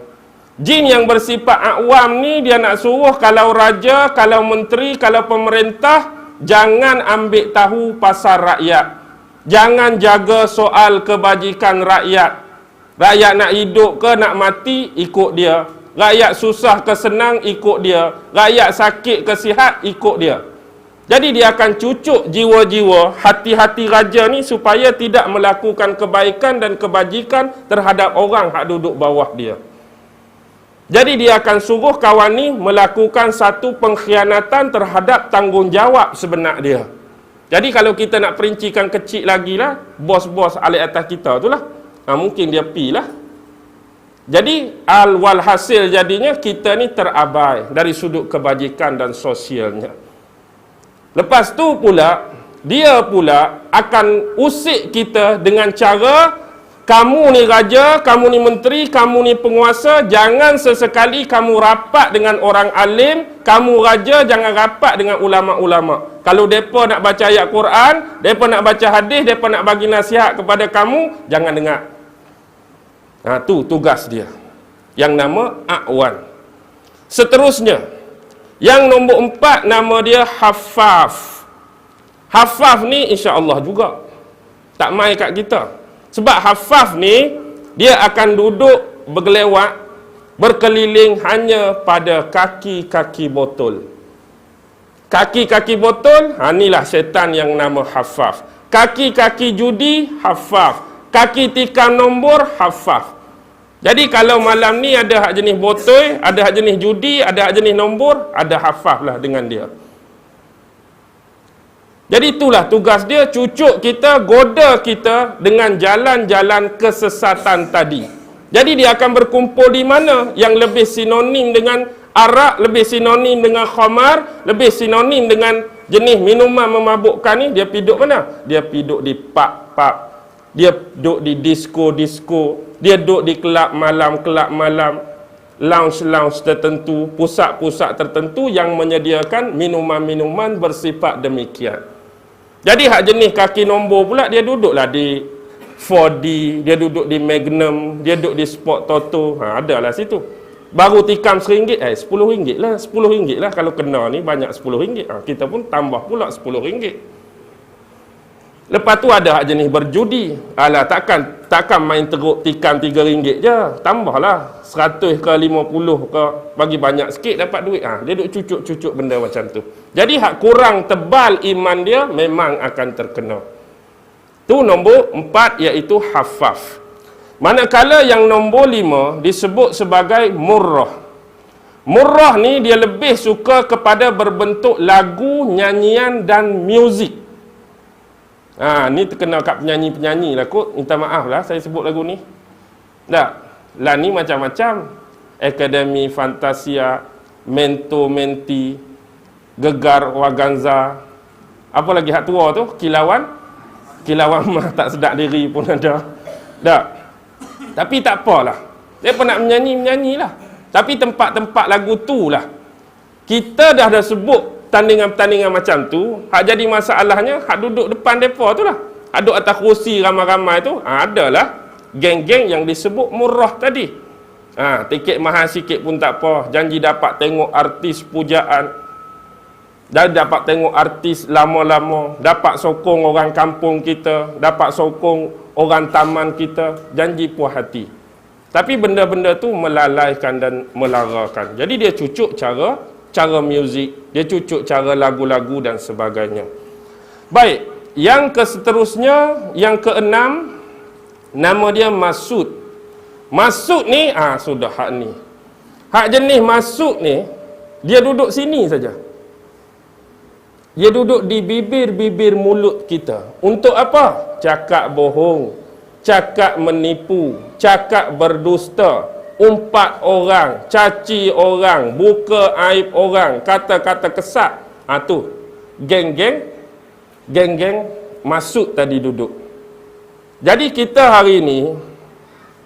Jin yang bersifat a'wam ni dia nak suruh kalau raja, kalau menteri, kalau pemerintah jangan ambil tahu pasal rakyat. Jangan jaga soal kebajikan rakyat. Rakyat nak hidup ke nak mati, ikut dia. Rakyat susah ke senang, ikut dia. Rakyat sakit ke sihat, ikut dia. Jadi dia akan cucuk jiwa-jiwa, hati-hati raja ni supaya tidak melakukan kebaikan dan kebajikan terhadap orang hak duduk bawah dia. Jadi dia akan suruh kawan ni melakukan satu pengkhianatan terhadap tanggungjawab sebenar dia. Jadi kalau kita nak perincikan kecil lagi lah, bos-bos alik atas kita tu lah, mungkin dia pi lah. Jadi walhasil jadinya kita ni terabai dari sudut kebajikan dan sosialnya. Lepas tu pula, dia pula akan usik kita dengan cara, kamu ni raja, kamu ni menteri, kamu ni penguasa, jangan sesekali kamu rapat dengan orang alim, kamu raja jangan rapat dengan ulama-ulama. Kalau mereka nak baca ayat Quran, mereka nak baca hadis, mereka nak bagi nasihat kepada kamu, jangan dengar. Tu tugas dia, yang nama A'wan. Seterusnya, yang nombor 4 nama dia Hafaf. Hafaf ni insya-Allah juga tak main kat kita. Sebab Hafaf ni dia akan duduk bergelewat, berkeliling hanya pada kaki-kaki botol. Kaki-kaki botol, inilah syaitan yang nama Hafaf. Kaki-kaki judi, Hafaf. Kaki tikam nombor, Hafaf. Jadi kalau malam ni ada hak jenis botol, ada hak jenis judi, ada hak jenis nombor, ada Hafaf lah dengan dia. Jadi itulah tugas dia, cucuk kita, goda kita dengan jalan-jalan kesesatan tadi. Jadi dia akan berkumpul di mana yang lebih sinonim dengan arak, lebih sinonim dengan khamar, lebih sinonim dengan jenis minuman memabukkan ni, dia piduk mana? Dia piduk di pub-pub. Dia duduk di disko-disko, dia duduk di kelab malam, lounge-lounge tertentu, pusat-pusat tertentu yang menyediakan minuman-minuman bersifat demikian. Jadi hak jenis kaki nombor pula, dia duduklah di 4D, dia duduk di Magnum, dia duduk di Sport Toto, adalah situ. Baru tikam RM1, RM10 lah, RM10 lah kalau kena ni banyak RM10. Kita pun tambah pula RM10. Lepas tu ada hak jenis berjudi. Alah, takkan main teruk tikam RM3 je. Tambahlah 100 ke 50 ke, bagi banyak sikit dapat duit. Dia duk cucuk-cucuk benda macam tu. Jadi hak kurang tebal iman dia memang akan terkena. Tu nombor 4 iaitu Hafaf. Manakala yang nombor 5 disebut sebagai Murrah. Murrah ni dia lebih suka kepada berbentuk lagu, nyanyian dan muzik. Ni terkena kat penyanyi-penyanyi lah kot. Minta maaf lah saya sebut lagu ni. Tak, lah ni macam-macam. Akademi Fantasia, Mento Menti, Gegar Waganza. Apa lagi hak tua tu? Kilauan mah tak sedap diri pun ada. Tak. Tapi tak apalah. Dia pun nak menyanyi lah. Tapi tempat-tempat lagu tu lah, kita dah sebut tandingan-tandingan macam tu. Hak jadi masalahnya, hak duduk depan mereka tu lah, hak duduk atas kursi ramai-ramai tu, adalah geng-geng yang disebut Murrah tadi. Tiket mahal sikit pun tak apa, janji dapat tengok artis pujaan, dan dapat tengok artis lama-lama, dapat sokong orang kampung kita, dapat sokong orang taman kita, janji puas hati. Tapi benda-benda tu melalaikan dan melarakan. Jadi dia cucuk cara muzik, dia cucuk cara lagu-lagu dan sebagainya. Baik, yang seterusnya, yang keenam, nama dia Masud. Masud ni, sudah hak ni. Hak jenis Masud ni, dia duduk sini saja. Dia duduk di bibir-bibir mulut kita. Untuk apa? Cakap bohong, cakap menipu, cakap berdusta, umpat orang, caci orang, buka aib orang, kata-kata kesat. Tu geng-geng Masud tadi duduk. Jadi kita hari ini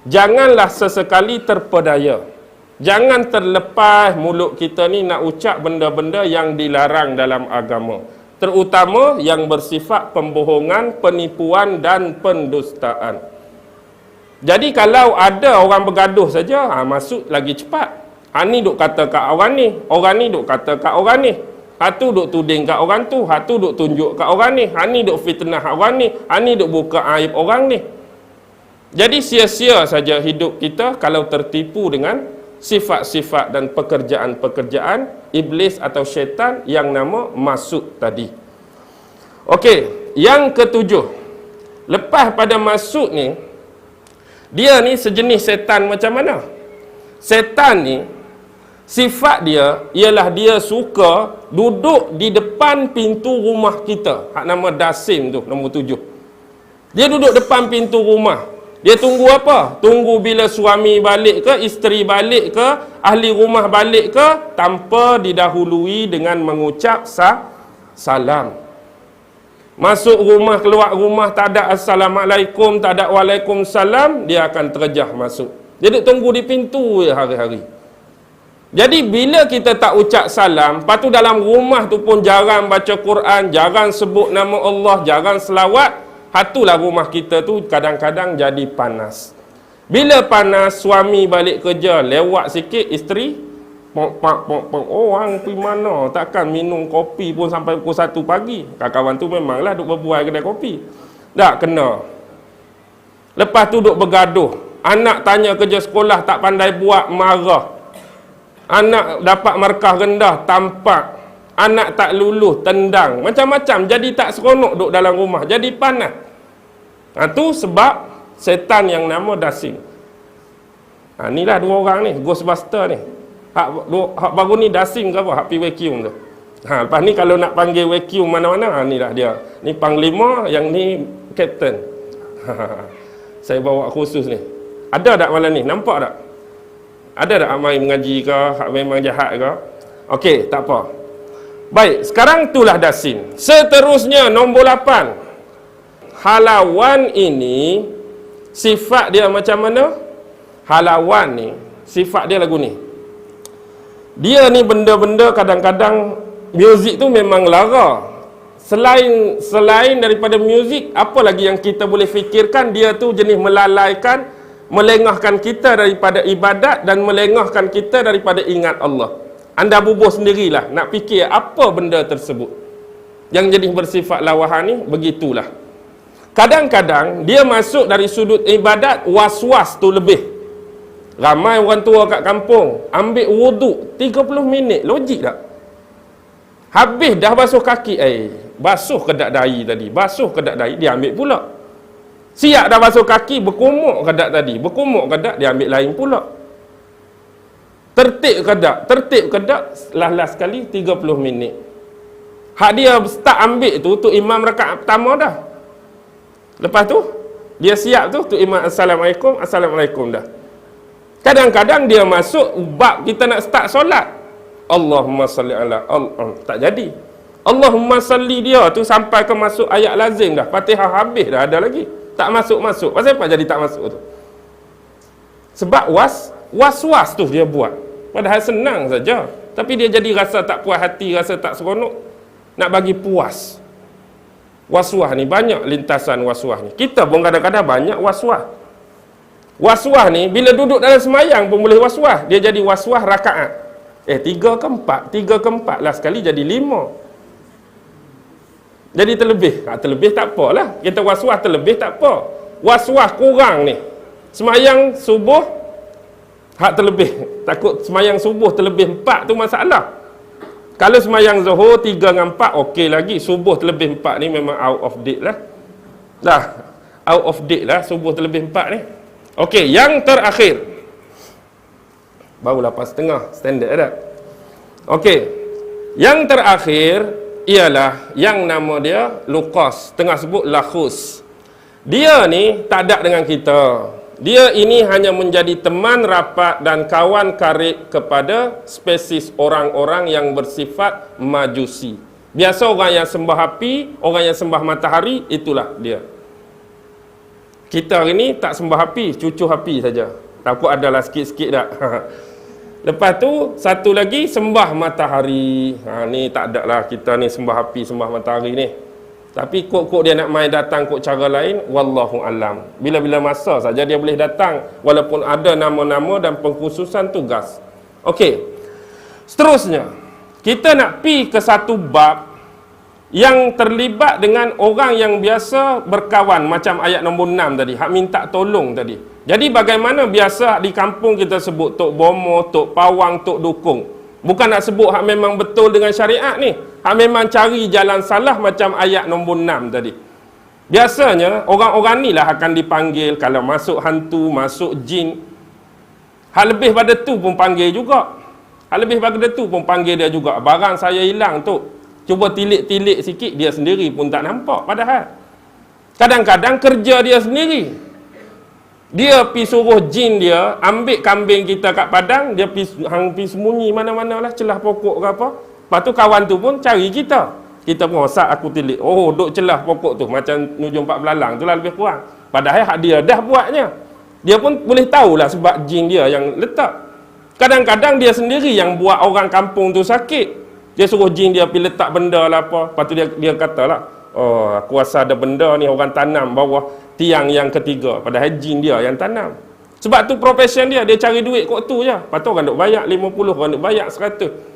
janganlah sesekali terpedaya. Jangan terlepas mulut kita ni nak ucap benda-benda yang dilarang dalam agama, terutama yang bersifat pembohongan, penipuan dan pendustaan. Jadi kalau ada orang bergaduh saja, masuk lagi cepat. Ni duk kata kat orang ni duk kata kat orang ni. Tu duk tuding kat orang tu, tu duk tunjuk kat orang ni duk fitnah orang ni duk buka aib orang ni. Jadi sia-sia saja hidup kita kalau tertipu dengan sifat-sifat dan pekerjaan-pekerjaan iblis atau syaitan yang nama masuk tadi. Okey, yang ketujuh, lepas pada masuk ni, dia ni sejenis setan macam mana? Setan ni sifat dia ialah dia suka duduk di depan pintu rumah kita. Hak nama dasim tu, nombor 7. Dia duduk depan pintu rumah. Dia tunggu apa? Tunggu bila suami balik ke, isteri balik ke, ahli rumah balik ke, tanpa didahului dengan mengucap salam. Masuk rumah, keluar rumah, tak ada assalamualaikum, tak ada waalaikumsalam, dia akan terjah masuk. Dia duduk tunggu di pintu je hari-hari. Jadi bila kita tak ucap salam, lepas tu dalam rumah tu pun jarang baca Quran, jarang sebut nama Allah, jarang selawat, hatulah rumah kita tu kadang-kadang jadi panas. Bila panas, suami balik kerja, lewat sikit, isteri orang pergi mana? Takkan minum kopi pun sampai pukul 1 pagi. Kawan-kawan tu memanglah duk berbual kedai kopi. Tak kena. Lepas tu duk bergaduh. Anak tanya kerja sekolah tak pandai buat, marah. Anak dapat markah rendah, tampak. Anak tak lulus, tendang. Macam-macam. Jadi tak seronok duk dalam rumah. Jadi panas. Tu sebab setan yang nama Dasim. Inilah dua orang ni, Ghostbuster ni. Hak baru ni Dasim ke apa? Hak pi vacuum tu. Lepas ni kalau nak panggil vacuum mana-mana, inilah dia. Ni panglima, yang ni kapten. Saya bawa khusus ni. Ada tak malam ni? Nampak tak? Ada tak amai mengaji ke? Hak memang jahat ke? Okey, tak apa. Baik, sekarang itulah Dasim. Seterusnya nombor 8. Halawan ini sifat dia macam mana? Halawan ni sifat dia lagu ni. Dia ni benda-benda kadang-kadang muzik tu memang lara. Selain daripada muzik, apa lagi yang kita boleh fikirkan? Dia tu jenis melalaikan, melengahkan kita daripada ibadat dan melengahkan kita daripada ingat Allah. Anda bubuh sendirilah nak fikir apa benda tersebut. Yang jadi bersifat lawahan ni begitulah. Kadang-kadang dia masuk dari sudut ibadat, was-was tu lebih. Ramai orang tua kat kampung ambil wuduk 30 minit, logik tak? Habis dah basuh kaki, basuh kedak dahi tadi, basuh kedak dahi, dia ambil pula. Siap dah basuh kaki, berkumuk kedak tadi, berkumuk kedak, dia ambil lain pula. Tertib kedak, last sekali 30 minit. Hak dia start ambil tu imam rakaat pertama dah. Lepas tu dia siap tu imam assalamualaikum dah. Kadang-kadang dia masuk bab kita nak start solat, Allahumma salli ala tak jadi. Allahumma salli dia tu sampai ke masuk ayat lazim dah. Fatihah habis dah, ada lagi tak masuk-masuk. Pasal apa jadi tak masuk tu? Sebab was-was tu dia buat. Padahal senang saja, tapi dia jadi rasa tak puas hati, rasa tak seronok, nak bagi puas. Was-was ni banyak lintasan was-was ni. Kita pun kadang-kadang banyak was-was. Was-was ni bila duduk dalam semayang pun boleh was-was. Dia jadi was-was rakaat. 3 ke 4 lah sekali jadi 5. Jadi terlebih. Terlebih tak apalah. Kita was-was terlebih tak apa. Was-was kurang ni. Semayang subuh hak terlebih. Takut semayang subuh terlebih 4 tu masalah. Kalau semayang zuhur 3 dengan 4 okey lagi. Subuh terlebih 4 ni memang out of date lah. Out of date lah subuh terlebih 4 ni. Okey, yang terakhir. Baru 8.30 standard dah. Okey. Yang terakhir ialah yang nama dia Luqas, tengah sebut Lakhus. Dia ni tak ada dengan kita. Dia ini hanya menjadi teman rapat dan kawan karib kepada spesies orang-orang yang bersifat majusi. Biasa orang yang sembah api, orang yang sembah matahari, itulah dia. Kita hari ni tak sembah api, cucuh api saja. Takut adalah sikit-sikit tak. Lepas tu satu lagi sembah matahari. Ni tak ada lah kita ni sembah api, sembah matahari ni. Tapi kok dia nak main datang kok cara lain, wallahu alam. Bila-bila masa saja dia boleh datang, walaupun ada nama-nama dan pengkhususan tugas. Okey. Seterusnya, kita nak pi ke satu bab yang terlibat dengan orang yang biasa berkawan, macam ayat nombor 6 tadi, hak minta tolong tadi. Jadi bagaimana biasa di kampung kita sebut Tok Bomo, Tok Pawang, Tok Dukung. Bukan nak sebut hak memang betul dengan syariat ni. Hak memang cari jalan salah macam ayat nombor 6 tadi. Biasanya orang-orang ni lah akan dipanggil kalau masuk hantu, masuk jin. Hak lebih pada tu pun panggil juga. Hak lebih pada tu pun panggil dia juga. Barang saya hilang tu. Cuba tilik-tilik sikit, dia sendiri pun tak nampak padahal. Kadang-kadang kerja dia sendiri. Dia pergi suruh jin dia ambil kambing kita kat padang, dia pergi sembunyi mana-mana lah, celah pokok ke apa. Lepas tu kawan tu pun cari kita. Kita pun rosak, aku tilik. Oh, duk celah pokok tu macam nujung 4 belalang tu lah lebih kurang. Padahal hak dia dah buatnya. Dia pun boleh tahulah sebab jin dia yang letak. Kadang-kadang dia sendiri yang buat orang kampung tu sakit. Dia suruh jin dia pergi letak benda lah apa. Lepas tu dia katalah, oh, aku rasa ada benda ni orang tanam bawah tiang yang ketiga. Padahal jin dia yang tanam. Sebab tu profession dia cari duit kot tu je. Lepas tu orang duk bayar 50, orang duk bayar 100.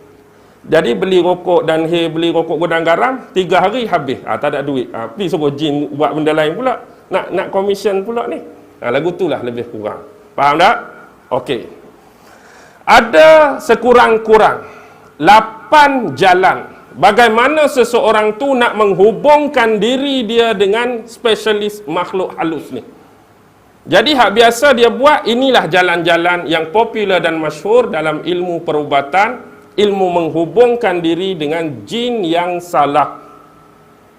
Jadi beli rokok dan beli rokok gudang garam 3 hari habis. Tak ada duit. Pergi suruh jin buat benda lain pula. Nak commission pula ni. Lagu tu lah lebih kurang. Faham tak? Okey. Ada sekurang-kurang 8 jalan bagaimana seseorang tu nak menghubungkan diri dia dengan spesialis makhluk halus ni. Jadi hak biasa dia buat, inilah jalan-jalan yang popular dan masyhur dalam ilmu perubatan, ilmu menghubungkan diri dengan jin yang salah.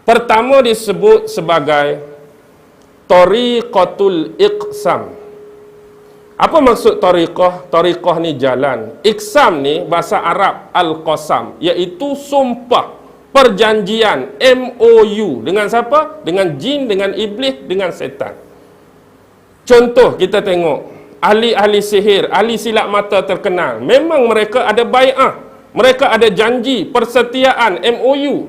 Pertama disebut sebagai Tariqatul Iqsam. Apa maksud tariqah? Tariqah ni jalan. Iqsam ni bahasa Arab Al-Qasam, iaitu sumpah, perjanjian, MOU. Dengan siapa? Dengan jin, dengan iblis, dengan setan. Contoh kita tengok, ahli-ahli sihir, ahli silap mata terkenal. Memang mereka ada bai'ah. Mereka ada janji, persetiaan, MOU.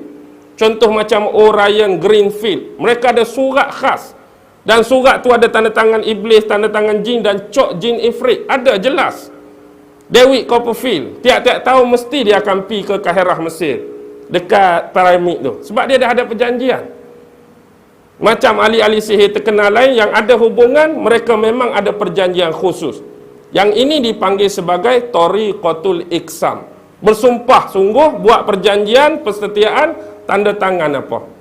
Contoh macam Orion Greenfield. Mereka ada surat khas. Dan surat tu ada tanda tangan iblis, tanda tangan jin dan cok jin ifrit. Ada jelas. David Copperfield, tiap-tiap tahun mesti dia akan pergi ke Kahirah Mesir, dekat piramid tu. Sebab dia dah ada perjanjian. Macam ahli-ahli sihir terkenal lain yang ada hubungan, mereka memang ada perjanjian khusus. Yang ini dipanggil sebagai Tariqatul Iqsam. Bersumpah sungguh, buat perjanjian, persetiaan, tanda tangan apa.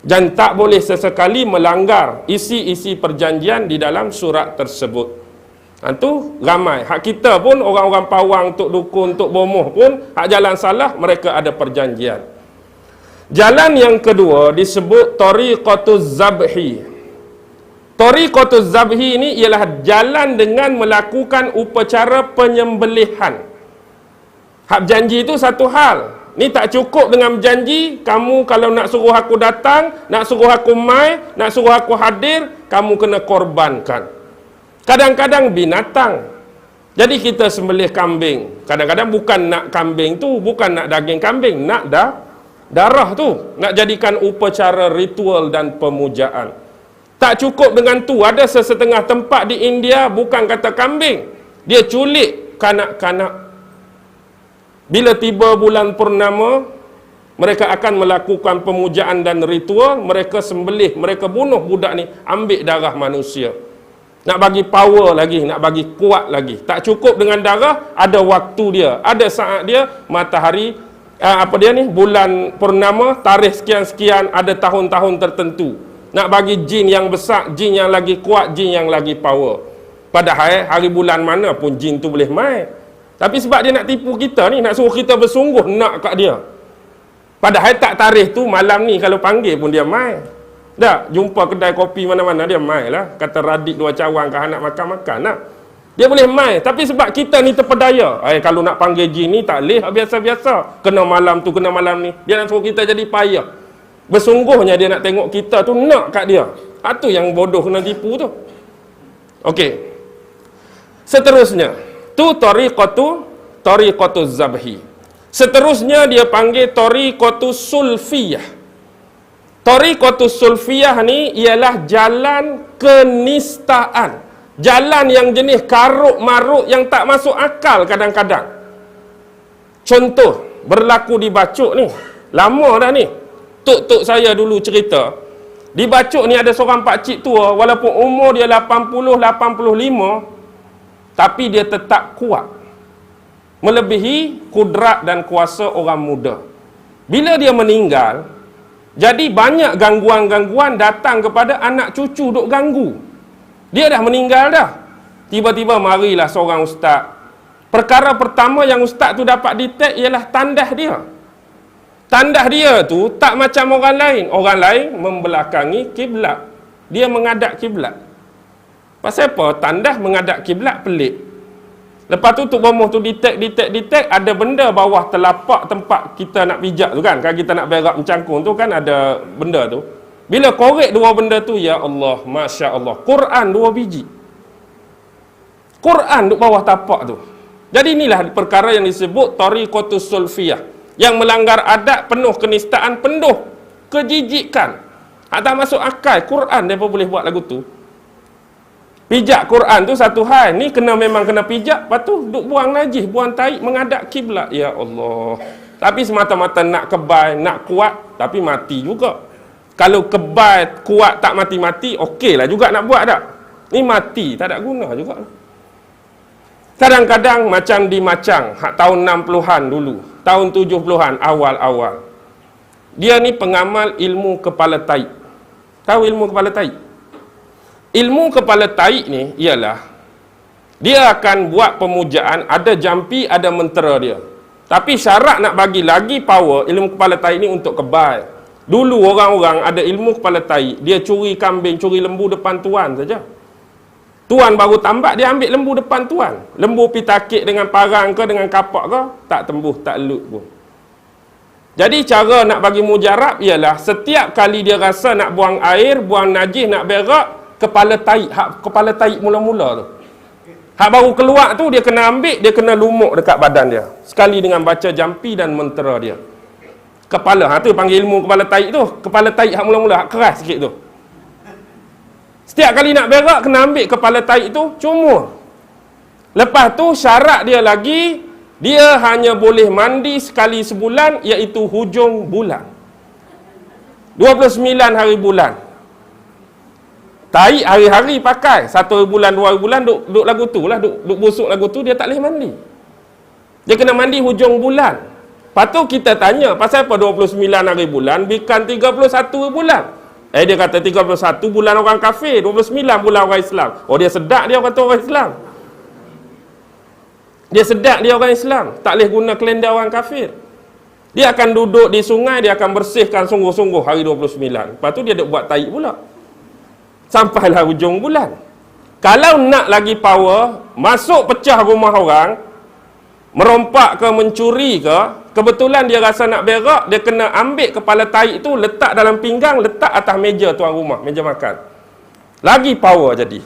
Dan tak boleh sesekali melanggar isi-isi perjanjian di dalam surat tersebut. Itu ramai. Hak kita pun, orang-orang Pawang, Tok Dukun, Tok Bomoh pun, hak jalan salah, mereka ada perjanjian. Jalan yang kedua disebut Tariqatuz Zabhi. Tariqatuz Zabhi ini ialah jalan dengan melakukan upacara penyembelihan. Hak janji itu satu hal. Ni tak cukup dengan janji, kamu kalau nak suruh aku datang, nak suruh aku mai, nak suruh aku hadir, kamu kena korbankan. Kadang-kadang binatang. Jadi kita sembelih kambing. Kadang-kadang bukan nak kambing tu, bukan nak daging kambing, nak darah tu. Nak jadikan upacara ritual dan pemujaan. Tak cukup dengan tu, ada sesetengah tempat di India bukan kata kambing, dia culik kanak-kanak. Bila tiba bulan purnama, mereka akan melakukan pemujaan dan ritual. Mereka sembelih, mereka bunuh budak ni, ambil darah manusia. Nak bagi power lagi, nak bagi kuat lagi. Tak cukup dengan darah, ada waktu dia, ada saat dia, matahari, bulan purnama, tarikh sekian-sekian, ada tahun-tahun tertentu. Nak bagi jin yang besar, jin yang lagi kuat, jin yang lagi power. Padahal hari bulan mana pun jin tu boleh main. Tapi sebab dia nak tipu kita ni, nak suruh kita bersungguh nak kat dia. Padahal tak tarikh tu malam ni kalau panggil pun dia mai. Tak, jumpa kedai kopi mana-mana dia mai lah. Kata Radik 2 cawang kah nak makan-makan lah. Dia boleh mai. Tapi sebab kita ni terpedaya. Kalau nak panggil jin ni tak boleh biasa-biasa. Kena malam tu, kena malam ni. Dia nak suruh kita jadi payah. Bersungguhnya dia nak tengok kita tu nak kat dia. Itu yang bodoh kena tipu tu. Okey. Seterusnya. Tu Tariqatuz Zabhi. Seterusnya dia panggil Tariqatus Sulfiyah. Tariqatus Sulfiyah ni ialah jalan kenistaan. Jalan yang jenis karuk-maruk yang tak masuk akal kadang-kadang. Contoh, berlaku di Bacok ni. Lama dah ni. Tok-tok saya dulu cerita. Dibacuk ni ada seorang pakcik tua, walaupun umur dia 80, 85, tapi dia tetap kuat. Melebihi kudrat dan kuasa orang muda. Bila dia meninggal, jadi banyak gangguan-gangguan datang kepada anak cucu duk ganggu. Dia dah meninggal dah. Tiba-tiba marilah seorang ustaz. Perkara pertama yang ustaz tu dapat detect ialah tandas dia. Tandas dia tu tak macam orang lain. Orang lain membelakangi kiblat. Dia menghadap kiblat. Pasal apa? Tandas menghadap kiblat pelik. Lepas tu Tok Bomoh tu detect, ada benda bawah telapak tempat kita nak pijak tu kan. Kalau kita nak berak mencangkung tu kan ada benda tu. Bila korek dua benda tu, ya Allah, Masya Allah, Quran 2 biji. Quran duk bawah tapak tu. Jadi inilah perkara yang disebut tariqatus sulfiyah. Yang melanggar adat, penuh kenistaan, penuh kejijikan. Tak masuk akal. Quran dia pun boleh buat lagu tu. Pijak Quran tu satu hal, ni memang kena pijak, lepas tu duk buang najis, buang taik menghadap kiblat. Ya Allah. Tapi semata-mata nak kebal, nak kuat, tapi mati juga. Kalau kebal, kuat, tak mati-mati, okey lah juga nak buat tak? Ni mati, tak ada guna juga. Kadang-kadang macam di Macang, tahun 60-an dulu, tahun 70-an, awal-awal. Dia ni pengamal ilmu kepala taik. Tahu ilmu kepala taik? Ilmu kepala taik ni ialah dia akan buat pemujaan, ada jampi, ada mentera dia. Tapi syarat nak bagi lagi power ilmu kepala taik ni untuk kebal. Dulu orang-orang ada ilmu kepala taik, dia curi kambing, curi lembu depan tuan saja. Tuan baru tambak, dia ambil lembu depan tuan. Lembu pi takik dengan parang ke, dengan kapak ke, tak tembus, tak lut pun. Jadi cara nak bagi mujarab ialah setiap kali dia rasa nak buang air, buang najis, nak berak, kepala taik mula-mula tu. Hak baru keluar tu dia kena ambil, dia kena lumuk dekat badan dia. Sekali dengan baca jampi dan mentera dia. Kepala, tu panggil ilmu kepala taik tu. Kepala taik hak mula-mula, hak keras sikit tu. Setiap kali nak berak kena ambil kepala taik tu, cumur. Lepas tu syarat dia lagi, dia hanya boleh mandi sekali sebulan, iaitu hujung bulan. 29 hari bulan. Taik hari-hari pakai. 1 bulan, 2 bulan duk lagu tu lah, duk busuk lagu tu, dia tak boleh mandi. Dia kena mandi hujung bulan. Lepas tu kita tanya, pasal apa 29 hari bulan bukan 31 bulan? Dia kata 31 bulan orang kafir, 29 bulan orang Islam. Oh, dia sedak dia kata orang Islam. Dia sedak dia orang Islam. Tak boleh guna kalender orang kafir. Dia akan duduk di sungai, dia akan bersihkan sungguh-sungguh hari 29. Lepas tu dia duk buat taik pula. Sampailah hujung bulan. Kalau nak lagi power, masuk pecah rumah orang, merompak ke, mencuri ke, kebetulan dia rasa nak berak, dia kena ambil kepala taik tu, letak dalam pinggang, letak atas meja tuan rumah, meja makan. Lagi power jadi.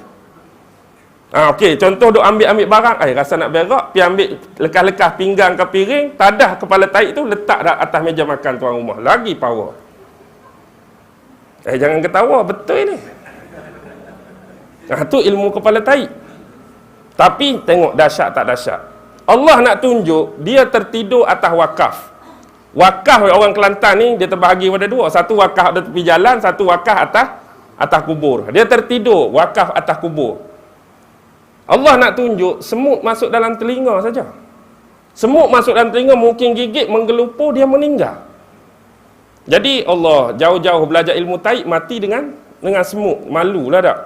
Okey, contoh duk ambil barang, rasa nak berak, pergi ambil lekas-lekas pinggang ke piring, tadah kepala taik tu, letak atas meja makan tuan rumah. Lagi power. Jangan ketawa, betul ni. Tu ilmu kepala taik. Tapi tengok dahsyat tak dahsyat. Allah nak tunjuk dia tertidur atas wakaf. Wakaf orang Kelantan ni dia terbahagi pada dua. Satu wakaf ada tepi jalan, satu wakaf atas kubur. Dia tertidur wakaf atas kubur. Allah nak tunjuk semut masuk dalam telinga saja. Semut masuk dalam telinga, mungkin gigit, menggelupur, dia meninggal. Jadi Allah jauh-jauh belajar ilmu taik, mati dengan semut. Malulah tak?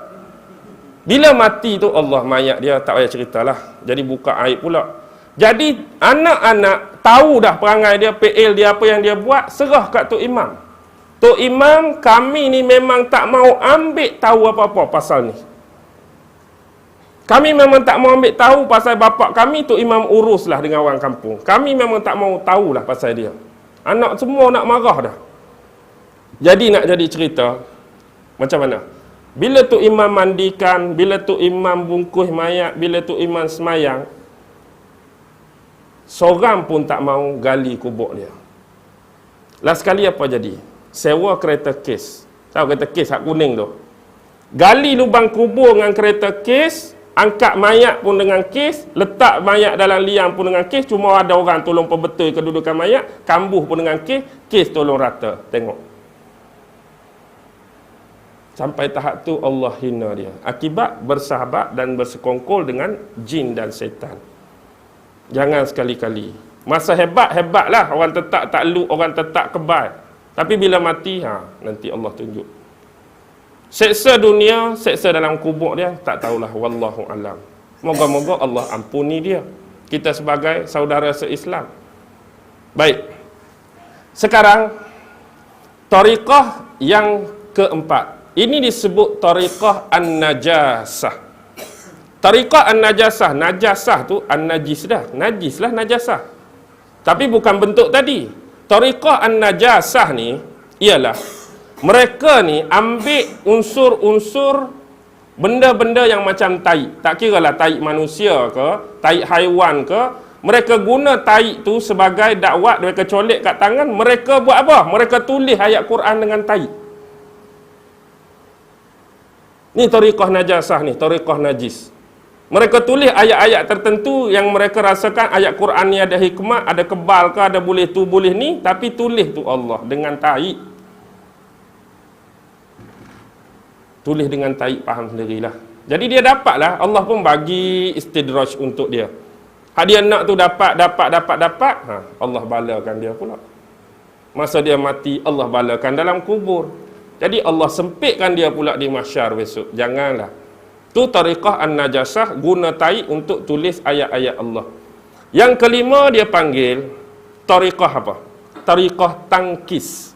Bila mati tu Allah mayat dia tak payah ceritalah. Jadi buka aib pula. Jadi anak-anak tahu dah perangai dia, PL dia, apa yang dia buat, serah kat Tok Imam. Tok Imam, kami ni memang tak mau ambil tahu apa-apa pasal ni. Kami memang tak mau ambil tahu pasal bapak kami, Tok Imam uruslah dengan orang kampung. Kami memang tak mau tahulah pasal dia. Anak semua nak marah dah. Jadi nak jadi cerita macam mana? Bila Tok Imam mandikan, bila Tok Imam bungkus mayat, bila Tok Imam semayang, seorang pun tak mau gali kubur dia. Last sekali apa jadi? Sewa kereta kes. Tahu kereta kes hak kuning tu? Gali lubang kubur dengan kereta kes, angkat mayat pun dengan kes, letak mayat dalam liang pun dengan kes, cuma ada orang tolong perbetul kedudukan mayat, kambuh pun dengan kes tolong rata. Tengok. Sampai tahap tu Allah hina dia. Akibat bersahabat dan bersekongkol dengan jin dan syaitan. Jangan sekali-kali. Masa hebat-hebatlah orang tetap takluk, orang tetap kebal. Tapi bila mati, nanti Allah tunjuk. Seksa dunia, seksa dalam kubur dia, tak tahulah, wallahu alam. Moga-moga Allah ampuni dia. Kita sebagai saudara se-Islam. Baik. Sekarang tariqah yang keempat. Ini disebut tariqah an-najasah. Tariqah an-najasah, najasah tu an-najis dah. Najis lah najasah. Tapi bukan bentuk tadi. Tariqah an-najasah ni ialah mereka ni ambil unsur-unsur benda-benda yang macam taik. Tak kira lah taik manusia ke, taik haiwan ke. Mereka guna taik tu sebagai dakwat, mereka colek kat tangan. Mereka buat apa? Mereka tulis ayat Quran dengan taik. Ni tariqah najasah ni, tariqah najis. Mereka tulis ayat-ayat tertentu yang mereka rasakan ayat Quran ni ada hikmah, ada kebal ke, ada boleh tu, boleh ni. Tapi tulis tu Allah dengan taik. Tulis dengan taik, faham sendirilah. Jadi dia dapatlah, Allah pun bagi istidraj untuk dia. Hak dia nak tu dapat. Allah balakan dia pula. Masa dia mati, Allah balakan dalam kubur. Jadi Allah sempitkan dia pula di mahsyar besok. Janganlah. Tu tariqah an-najasah, guna taik untuk tulis ayat-ayat Allah. Yang kelima dia panggil tariqah apa? Tariqah tangkis.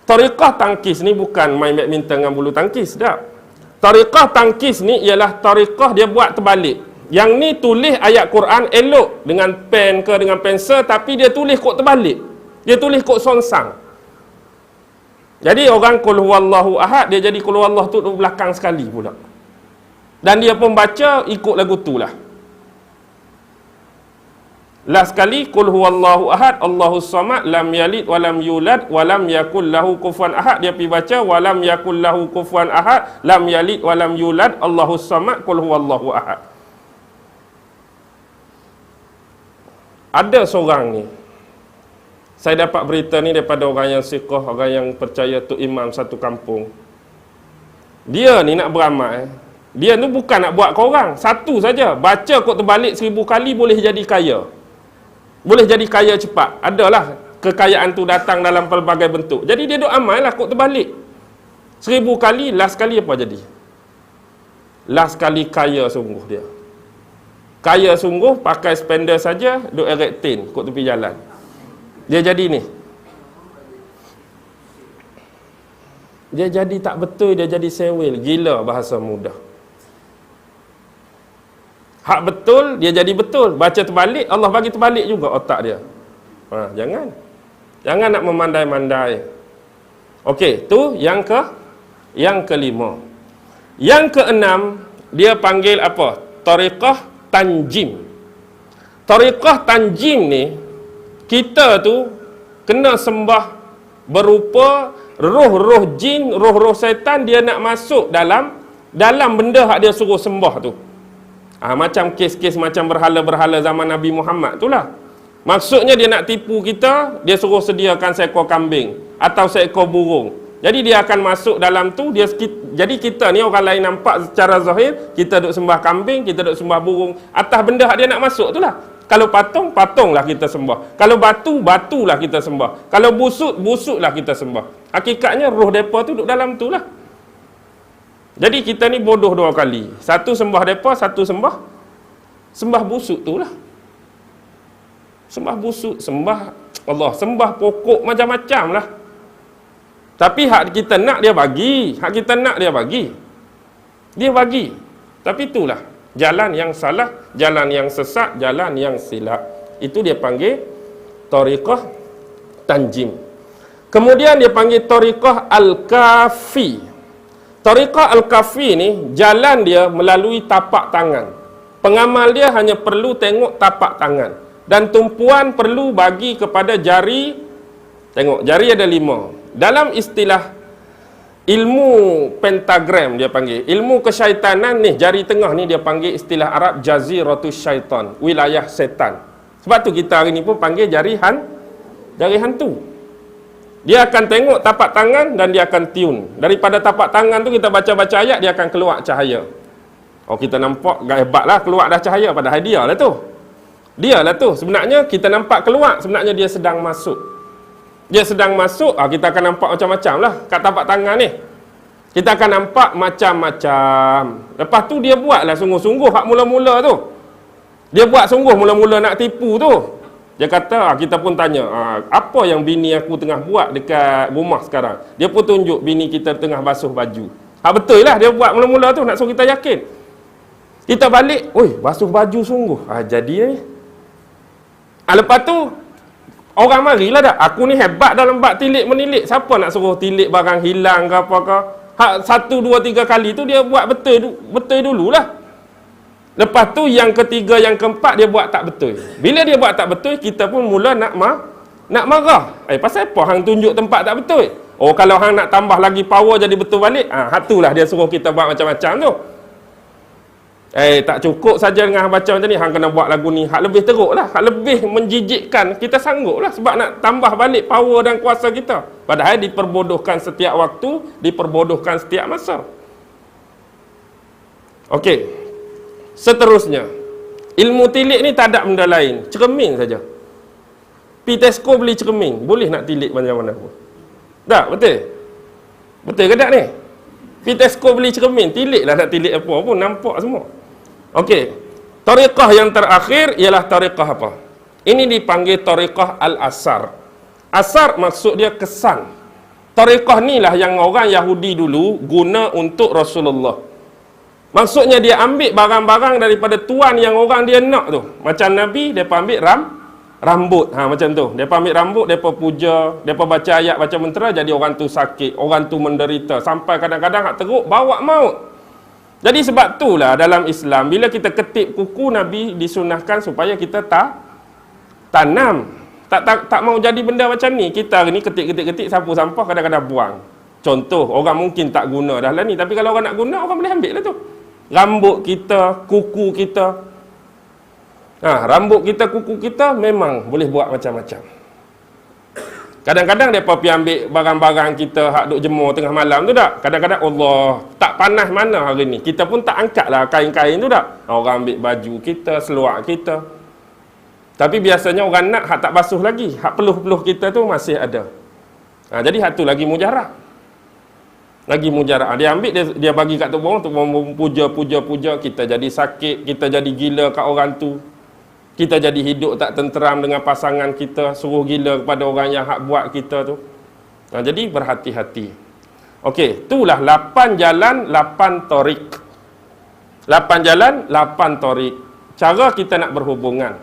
Tariqah tangkis ni bukan main badminton dengan bulu tangkis, tak. Tariqah tangkis ni ialah tariqah dia buat terbalik. Yang ni tulis ayat Quran elok dengan pen ke dengan pensel, tapi dia tulis kod terbalik. Dia tulis kod sonsang. Jadi orang qul huwallahu ahad, dia jadi qul huwallahu tu belakang sekali pula. Dan dia pun baca ikut lagu tu lah. Last sekali qul huwallahu ahad, Allahus samad, lam yalid walam yulad walam yakul lahu kufuwan ahad. Dia pergi baca walam yakul lahu kufuwan ahad, lam yalid walam yulad, Allahus samad, qul huwallahu ahad. Ada seorang ni, saya dapat berita ni daripada orang yang siqah, orang yang percaya tu imam satu kampung. Dia ni nak beramal. Dia tu bukan nak buat ke orang. Satu saja. Baca kod terbalik 1000 kali boleh jadi kaya. Boleh jadi kaya cepat. Adalah kekayaan tu datang dalam pelbagai bentuk. Jadi dia duk amal lah kod terbalik. 1000 kali, last kali apa jadi? Last kali kaya sungguh dia. Kaya sungguh, pakai spender saja, duk eret tin kod tepi jalan. Dia jadi ni. Dia jadi tak betul, dia jadi sewil. Gila bahasa mudah. Hak betul, dia jadi betul. Baca terbalik, Allah bagi terbalik juga otak dia. Jangan. Jangan nak memandai-mandai. Okey, tu yang kelima. Yang keenam, dia panggil apa? Tariqah tanjim. Tariqah tanjim ni, kita tu kena sembah berupa roh-roh jin, roh-roh syaitan, dia nak masuk dalam benda hak dia suruh sembah tu. Macam kes-kes macam berhala-berhala zaman Nabi Muhammad tu lah. Maksudnya dia nak tipu kita, dia suruh sediakan seekor kambing atau seekor burung. Jadi dia akan masuk dalam tu. Jadi kita ni orang lain nampak secara zahir, kita duk sembah kambing, kita duk sembah burung. Atas benda hak dia nak masuk tu lah. Kalau patung, patunglah kita sembah. Kalau batu, batulah kita sembah. Kalau busuk, busuklah kita sembah. Hakikatnya roh depa tu duduk dalam tu lah. Jadi kita ni bodoh dua kali. Satu sembah depa, satu sembah busuk tu lah. Sembah busuk, sembah Allah, sembah pokok macam-macam lah. Tapi hak kita nak dia bagi. Hak kita nak dia bagi. Dia bagi. Tapi itulah jalan yang salah, jalan yang sesat, jalan yang silap. Itu dia panggil tariqah tanjim. Kemudian dia panggil tariqah al-kafi. Tariqah al-kafi ni, jalan dia melalui tapak tangan. Pengamal dia hanya perlu tengok tapak tangan. Dan tumpuan perlu bagi kepada jari. Tengok, jari ada 5. Dalam istilah ilmu pentagram dia panggil, ilmu kesyaitanan ni, jari tengah ni dia panggil istilah Arab jaziratus syaitan, wilayah setan. Sebab tu kita hari ni pun panggil jari hantu. Dia akan tengok tapak tangan dan dia akan tiun. Daripada tapak tangan tu kita baca-baca ayat, dia akan keluar cahaya. Oh, kita nampak hebat lah, keluar dah cahaya. Padahal dia lah tu. Dia lah tu. Sebenarnya kita nampak keluar, sebenarnya dia sedang masuk. Dia sedang masuk, kita akan nampak macam-macam lah kat tapak tangan ni. Kita akan nampak macam-macam. Lepas tu dia buat lah sungguh-sungguh hak mula-mula tu. Dia buat sungguh mula-mula nak tipu tu. Dia kata, kita pun tanya, apa yang bini aku tengah buat dekat rumah sekarang? Dia pun tunjuk bini kita tengah basuh baju. Betul lah dia buat mula-mula tu, nak suruh kita yakin. Kita balik, oi, basuh baju sungguh. Jadi lepas tu, orang marilah dah. Aku ni hebat dalam bab tilik menilik. Siapa nak suruh tilik barang hilang ke apa ke? 1, 2, 3 kali tu dia buat betul dululah. Lepas tu yang ketiga, yang keempat dia buat tak betul. Bila dia buat tak betul, kita pun mula nak marah. Pasal apa hang tunjuk tempat tak betul? Oh, kalau hang nak tambah lagi power jadi betul balik, itulah dia suruh kita buat macam-macam tu. Tak cukup saja dengan baca macam ni, hang kena buat lagu ni hak lebih teruk lah, hak lebih menjijikkan. Kita sanggup lah sebab nak tambah balik power dan kuasa kita. Padahal diperbodohkan setiap waktu, diperbodohkan setiap masa. Okey, seterusnya, ilmu tilik ni tak ada benda lain, cermin saja. Tesco beli cermin, boleh nak tilik mana-mana pun. Tak, betul? Betul ke tak ni? Tesco beli cermin, tilik lah, nak tilik apa pun, nampak semua. Okey, tariqah yang terakhir ialah tariqah apa? Ini dipanggil tariqah al-asar. Asar maksud dia kesan. Tariqah ni lah yang orang Yahudi dulu guna untuk Rasulullah. Maksudnya dia ambil barang-barang daripada tuan yang orang dia nak tu. Macam Nabi, dia ambil rambut. Macam tu. Dia ambil rambut, dia puja, dia baca ayat, baca mentera, jadi orang tu sakit, orang tu menderita. Sampai kadang-kadang hak teruk, bawa maut. Jadi sebab itulah dalam Islam, bila kita ketip kuku, Nabi disunahkan supaya kita tanam. Tak mau jadi benda macam ni. Kita ni ketik-ketik-ketik, sapu sampah, kadang-kadang buang. Contoh, orang mungkin tak guna dah lah ni. Tapi kalau orang nak guna, orang boleh ambil lah tu. Rambut kita, kuku kita. Rambut kita, kuku kita memang boleh buat macam-macam. Kadang-kadang mereka pergi ambil barang-barang kita hak duk jemur tengah malam tu tak. Kadang-kadang Allah, tak panas mana hari ni. Kita pun tak angkat lah kain-kain tu tak. Orang ambil baju kita, seluar kita. Tapi biasanya orang nak hak tak basuh lagi. Hak peluh-peluh kita tu masih ada. Jadi hak tu lagi mujarab. Lagi mujarab. Dia ambil, dia bagi kat Tok Borong, Tok Borong puja, kita jadi sakit, kita jadi gila kat orang tu. Kita jadi hidup tak tenteram dengan pasangan kita, suruh gila kepada orang yang hak buat kita tu. Jadi berhati-hati. Okey, itulah 8 jalan, 8 tariq. 8 jalan, 8 tariq. Cara kita nak berhubungan.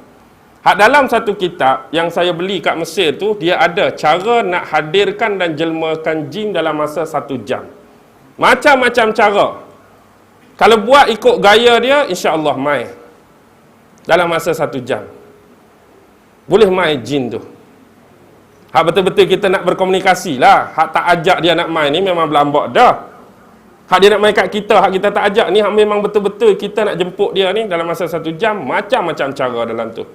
Hak dalam satu kitab yang saya beli kat Mesir tu, dia ada cara nak hadirkan dan jelmakan jin dalam masa 1 jam. Macam-macam cara. Kalau buat ikut gaya dia, insya-Allah mai. Dalam masa 1 jam boleh main jin tu. Hak betul-betul kita nak berkomunikasi lah. Hak tak ajak dia nak main ni memang berlambak dah. Hak dia nak main kat kita, hak kita tak ajak ni, hak memang betul-betul kita nak jemput dia ni dalam masa 1 jam. Macam-macam cara dalam tu.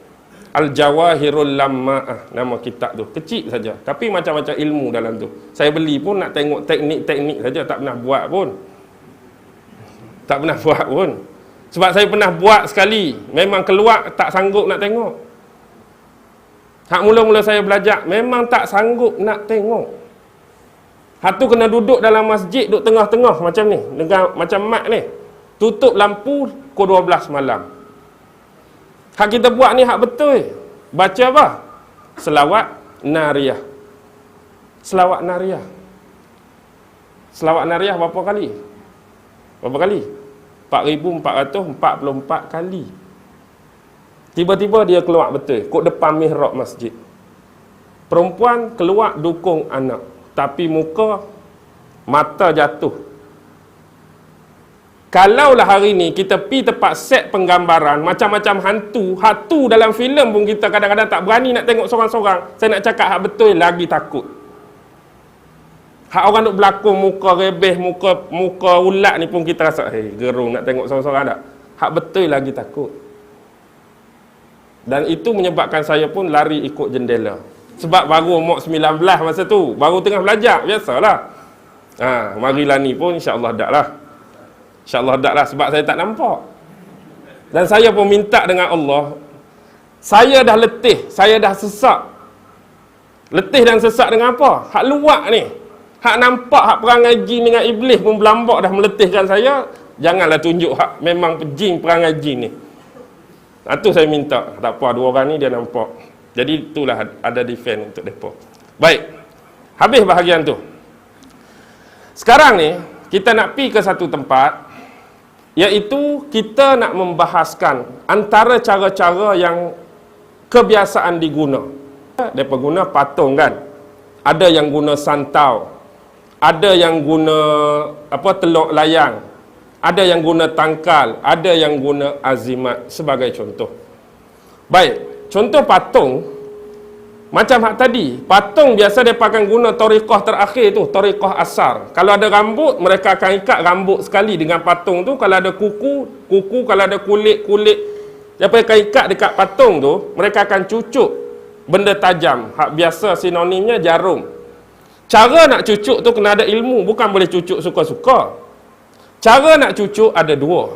Al-Jawahirul Lamma'ah nama kitab tu. Kecil saja, tapi macam-macam ilmu dalam tu. Saya beli pun nak tengok teknik-teknik saja, tak pernah buat pun. Sebab saya pernah buat sekali, memang keluar tak sanggup nak tengok. Hak mula-mula saya belajar, memang tak sanggup nak tengok. Hak tu kena duduk dalam masjid, duduk tengah-tengah macam ni, dengan macam mat ni. Tutup lampu pukul 12 malam. Hak kita buat ni hak betul. Baca apa? Selawat Nariyah. Selawat Nariyah. Selawat Nariyah berapa kali? Berapa kali? 4,444 kali. Tiba-tiba dia keluar betul, kod depan mihrab masjid. Perempuan keluar dukung anak, tapi muka, mata jatuh. Kalaulah hari ni kita pi tempat set penggambaran macam-macam hantu dalam filem pun kita kadang-kadang tak berani nak tengok seorang-seorang. Saya nak cakap hak betul lagi takut. Hak orang duk berlakon muka rebeh, muka ulat ni pun kita rasa gerung nak tengok seorang-seorang tak. Hak betul lagi takut. Dan itu menyebabkan saya pun lari ikut jendela. Sebab baru umur 19 masa tu, baru tengah belajar, biasalah. Marilah ni pun insya-Allah dak lah. InsyaAllah dak lah, sebab saya tak nampak. Dan saya pun minta dengan Allah, saya dah letih, saya dah sesak. Letih dan sesak dengan apa? Hak luak ni, hak nampak hak perangai jin dengan iblis pun berlambak dah meletihkan saya. Janganlah tunjuk hak memang jin, perangai jin ni. Itu saya minta. Tak apa, dua orang ni dia nampak. Jadi itulah ada defend untuk mereka. Baik, habis bahagian tu. Sekarang ni kita nak pergi ke satu tempat, iaitu kita nak membahaskan antara cara-cara yang kebiasaan diguna. Mereka guna patung kan, ada yang guna santau, ada yang guna teluk layang, ada yang guna tangkal, ada yang guna azimat sebagai contoh. Baik, contoh patung macam hak tadi, patung biasa mereka akan guna tariqah terakhir tu, tariqah asar. Kalau ada rambut, mereka akan ikat rambut sekali dengan patung tu. Kalau ada kuku, kalau ada kulit, mereka akan ikat dekat patung tu. Mereka akan cucuk benda tajam, hak biasa sinonimnya jarum. Cara nak cucuk tu kena ada ilmu, bukan boleh cucuk suka-suka. Cara nak cucuk ada dua.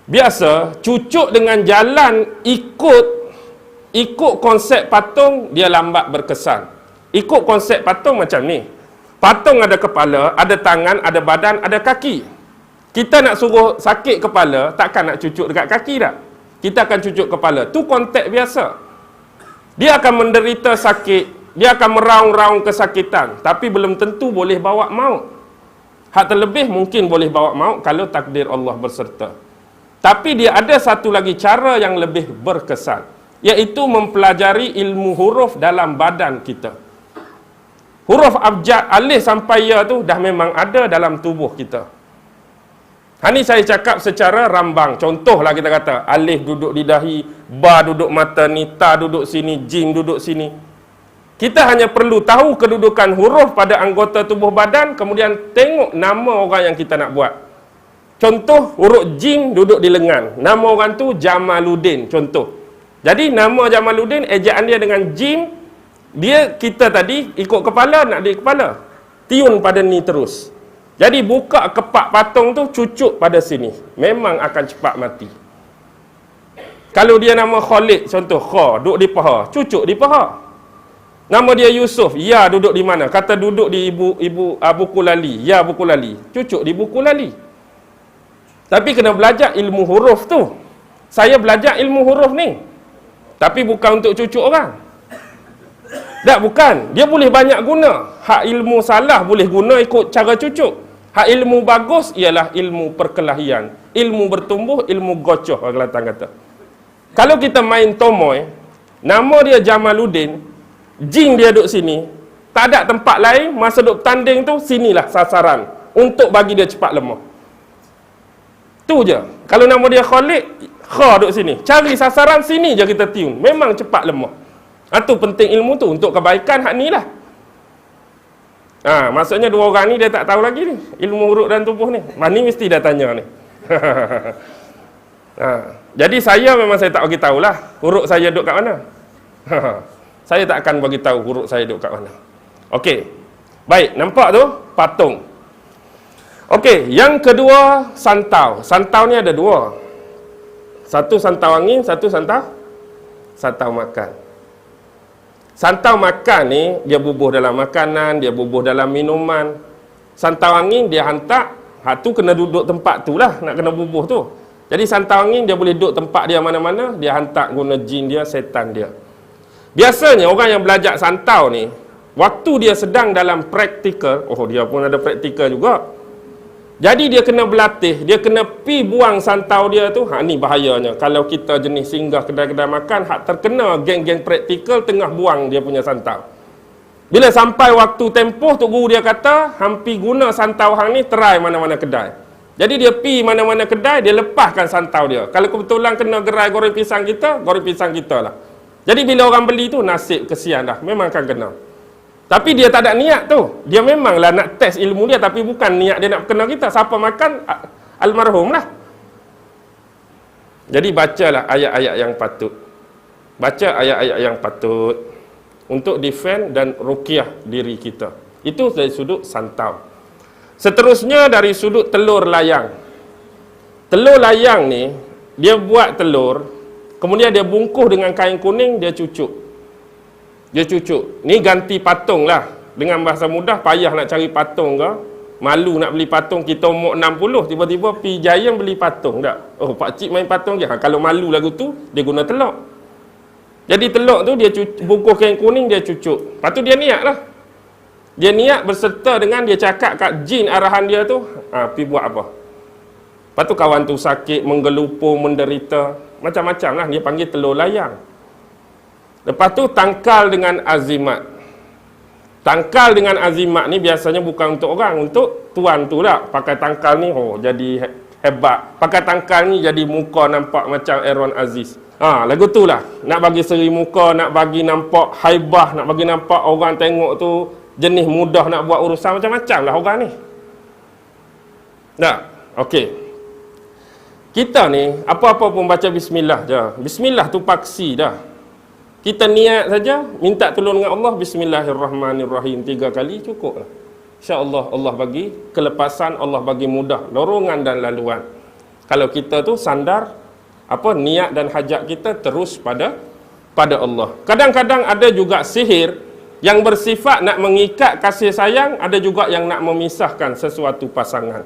Biasa cucuk dengan jalan ikut konsep patung, dia lambat berkesan. Ikut konsep patung macam ni. Patung ada kepala, ada tangan, ada badan, ada kaki. Kita nak suruh sakit kepala, takkan nak cucuk dekat kaki tak? Kita akan cucuk kepala. Tu konteks biasa. Dia akan menderita sakit, dia akan meraung-raung kesakitan, tapi belum tentu boleh bawa maut. Hak terlebih mungkin boleh bawa maut kalau takdir Allah berserta. Tapi dia ada satu lagi cara yang lebih berkesan, iaitu mempelajari ilmu huruf dalam badan kita. Huruf abjad, alif sampai ya tu dah memang ada dalam tubuh kita. Ini saya cakap secara rambang. Contohlah kita kata, alif duduk di dahi, ba duduk mata ni, ta duduk sini, jim duduk sini. Kita hanya perlu tahu kedudukan huruf pada anggota tubuh badan, kemudian tengok nama orang yang kita nak buat. Contoh, huruf jim duduk di lengan. Nama orang tu Jamaluddin, contoh. Jadi nama Jamaluddin, ejaan dia dengan jim, kita tadi ikut kepala, nak di kepala. Tiun pada ni terus. Jadi buka kepak patung tu, cucuk pada sini. Memang akan cepat mati. Kalau dia nama Khalid, contoh, Kha, duduk di paha, cucuk di paha. Nama dia Yusuf, ya duduk di mana? Kata duduk di buku lali, ya buku lali, cucuk di buku lali. Tapi kena belajar ilmu huruf tu. Saya belajar ilmu huruf ni, tapi bukan untuk cucuk orang. Tak, bukan. Dia boleh banyak guna. Hak ilmu salah boleh guna ikut cara cucuk. Hak ilmu bagus ialah ilmu perkelahian, ilmu bertumbuh, ilmu gocoh, orang Kelantan kata. Kalau kita main tomoy, nama dia Jamaluddin, jing dia duduk sini, tak ada tempat lain, masa duduk tanding tu, sinilah sasaran untuk bagi dia cepat lemah. Tu je. Kalau nama dia Khalid, Kha duduk sini, cari sasaran sini je kita tiun, memang cepat lemah. Itu penting ilmu tu untuk kebaikan hak ni lah. Maksudnya dua orang ni dia tak tahu lagi ni ilmu huruf dan tubuh ni. Ni mesti dah tanya ni. Jadi saya memang saya tak bagi tahulah huruf saya duduk kat mana. Saya tak akan bagi tahu huruf saya duduk kat mana. Okey. Baik, nampak tu patung. Okey, yang kedua santau. Santau ni ada dua. Satu santau angin, satu santau makan. Santau makan ni, dia bubuh dalam makanan, dia bubuh dalam minuman. Santau angin, dia hantar, hak tu kena duduk tempat tu lah, nak kena bubuh tu. Jadi santau angin, dia boleh duduk tempat dia mana-mana, dia hantar guna jin dia, setan dia. Biasanya, orang yang belajar santau ni, waktu dia sedang dalam praktikal, dia pun ada praktikal juga. Jadi dia kena berlatih, dia kena pi buang santau dia tu. Ni bahayanya. Kalau kita jenis singgah kedai-kedai makan, hak terkena geng-geng praktikal tengah buang dia punya santau. Bila sampai waktu tempoh, tu guru dia kata, hampir guna santau hang ni, try mana-mana kedai. Jadi dia pi mana-mana kedai, dia lepaskan santau dia. Kalau kebetulan kena gerai goreng pisang kita lah. Jadi bila orang beli tu, nasib kesian dah. Memang akan kena. Tapi dia tak ada niat tu. Dia memanglah nak test ilmu dia, tapi bukan niat dia nak kena kita. Siapa makan, almarhum lah. Jadi bacalah ayat-ayat yang patut. Baca ayat-ayat yang patut. untuk defend dan ruqyah diri kita. Itu dari sudut santau. Seterusnya dari sudut telur layang. Telur layang ni, dia buat telur, kemudian dia bungkus dengan kain kuning, dia cucuk. Dia cucuk. Ni ganti patung lah. Dengan bahasa mudah, payah nak cari patung ke, malu nak beli patung, kita umur 60, tiba-tiba pergi Giant beli patung tak? Oh, pakcik main patung je. Kalau malu lagu tu, dia guna telur. Jadi telur tu, dia bungkus kain kuning, dia cucuk. Lepas tu dia niat lah. Dia niat berserta dengan dia cakap kat jin arahan dia tu, pergi buat apa. Lepas tu kawan tu sakit, menggelupur, menderita, macam-macam lah. Dia panggil telur layang. Lepas tu tangkal dengan azimat. Tangkal dengan azimat ni biasanya bukan untuk orang, untuk tuan tu lah. Pakai tangkal ni, oh jadi hebat. Pakai tangkal ni jadi muka nampak macam Aaron Aziz. Lagu tu lah. Nak bagi seri muka, nak bagi nampak haibah, nak bagi nampak orang tengok tu jenis mudah nak buat urusan, macam-macam lah orang ni. Tak? Okey. Kita ni, apa-apa pun baca bismillah je. Bismillah tu paksi dah. Kita niat saja, minta tolong dengan Allah, bismillahirrahmanirrahim 3 kali cukup lah. InsyaAllah Allah bagi kelepasan, Allah bagi mudah, dorongan dan laluan. Kalau kita tu sandar, niat dan hajat kita terus pada Allah. Kadang-kadang ada juga sihir yang bersifat nak mengikat kasih sayang, ada juga yang nak memisahkan sesuatu pasangan.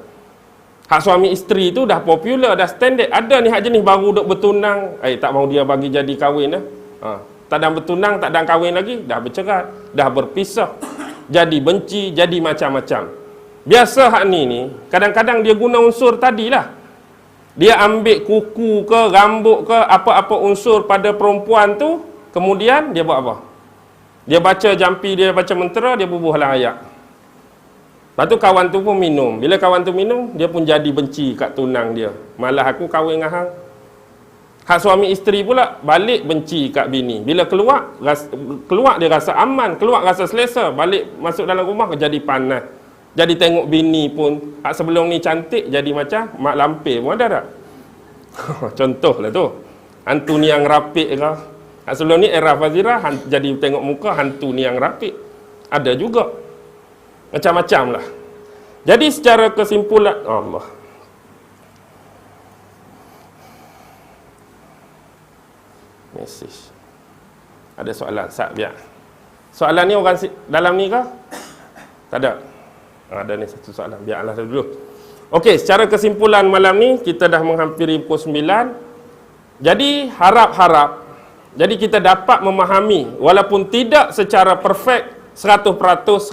Hak suami isteri tu dah popular, dah standard. Ada ni hak jenis baru duk bertunang, tak mahu dia bagi jadi kahwin dah. Tak ada bertunang, tak ada kahwin lagi, dah bercerai, dah berpisah, jadi benci, jadi macam-macam. Biasa hak ni kadang-kadang dia guna unsur tadilah. Dia ambil kuku ke, rambut ke, apa-apa unsur pada perempuan tu, kemudian dia buat apa? Dia baca jampi, dia baca mentera, dia bubuhlah ayat. Lepas tu kawan tu pun minum. Bila kawan tu minum, dia pun jadi benci kat tunang dia. Malah aku kahwin dengan hang. Hak suami isteri pula balik benci kat bini. Bila keluar dia rasa aman, keluar rasa selesa, balik masuk dalam rumah jadi panas. Jadi tengok bini pun hak sebelum ni cantik jadi macam mak lampir pun ada tak? Contohlah tu. Hantu ni yang rapik ke. Hak sebelum ni era Fazira jadi tengok muka hantu ni yang rapik. Ada juga. Macam-macam lah. Jadi secara kesimpulan Allah. Mesej. Ada soalan? Biar. Soalan ni orang dalam ni ke? Tak ada. Ada ni satu soalan. Biarlah dulu. Okey, secara kesimpulan malam ni kita dah menghampiri pukul 9. Jadi harap-harap jadi kita dapat memahami walaupun tidak secara perfect 100%,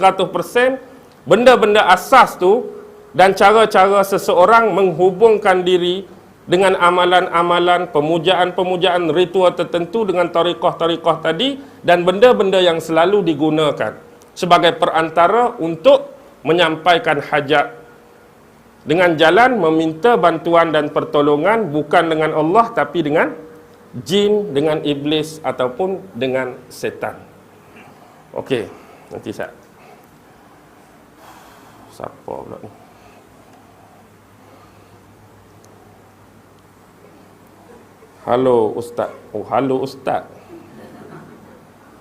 100% benda-benda asas tu dan cara-cara seseorang menghubungkan diri dengan amalan-amalan, pemujaan-pemujaan, ritual tertentu dengan tariqah-tariqah tadi dan benda-benda yang selalu digunakan sebagai perantara untuk menyampaikan hajat dengan jalan meminta bantuan dan pertolongan bukan dengan Allah tapi dengan jin, dengan iblis ataupun dengan setan. Okey, nanti siapa pula ni? Halo Ustaz. Oh, halo Ustaz.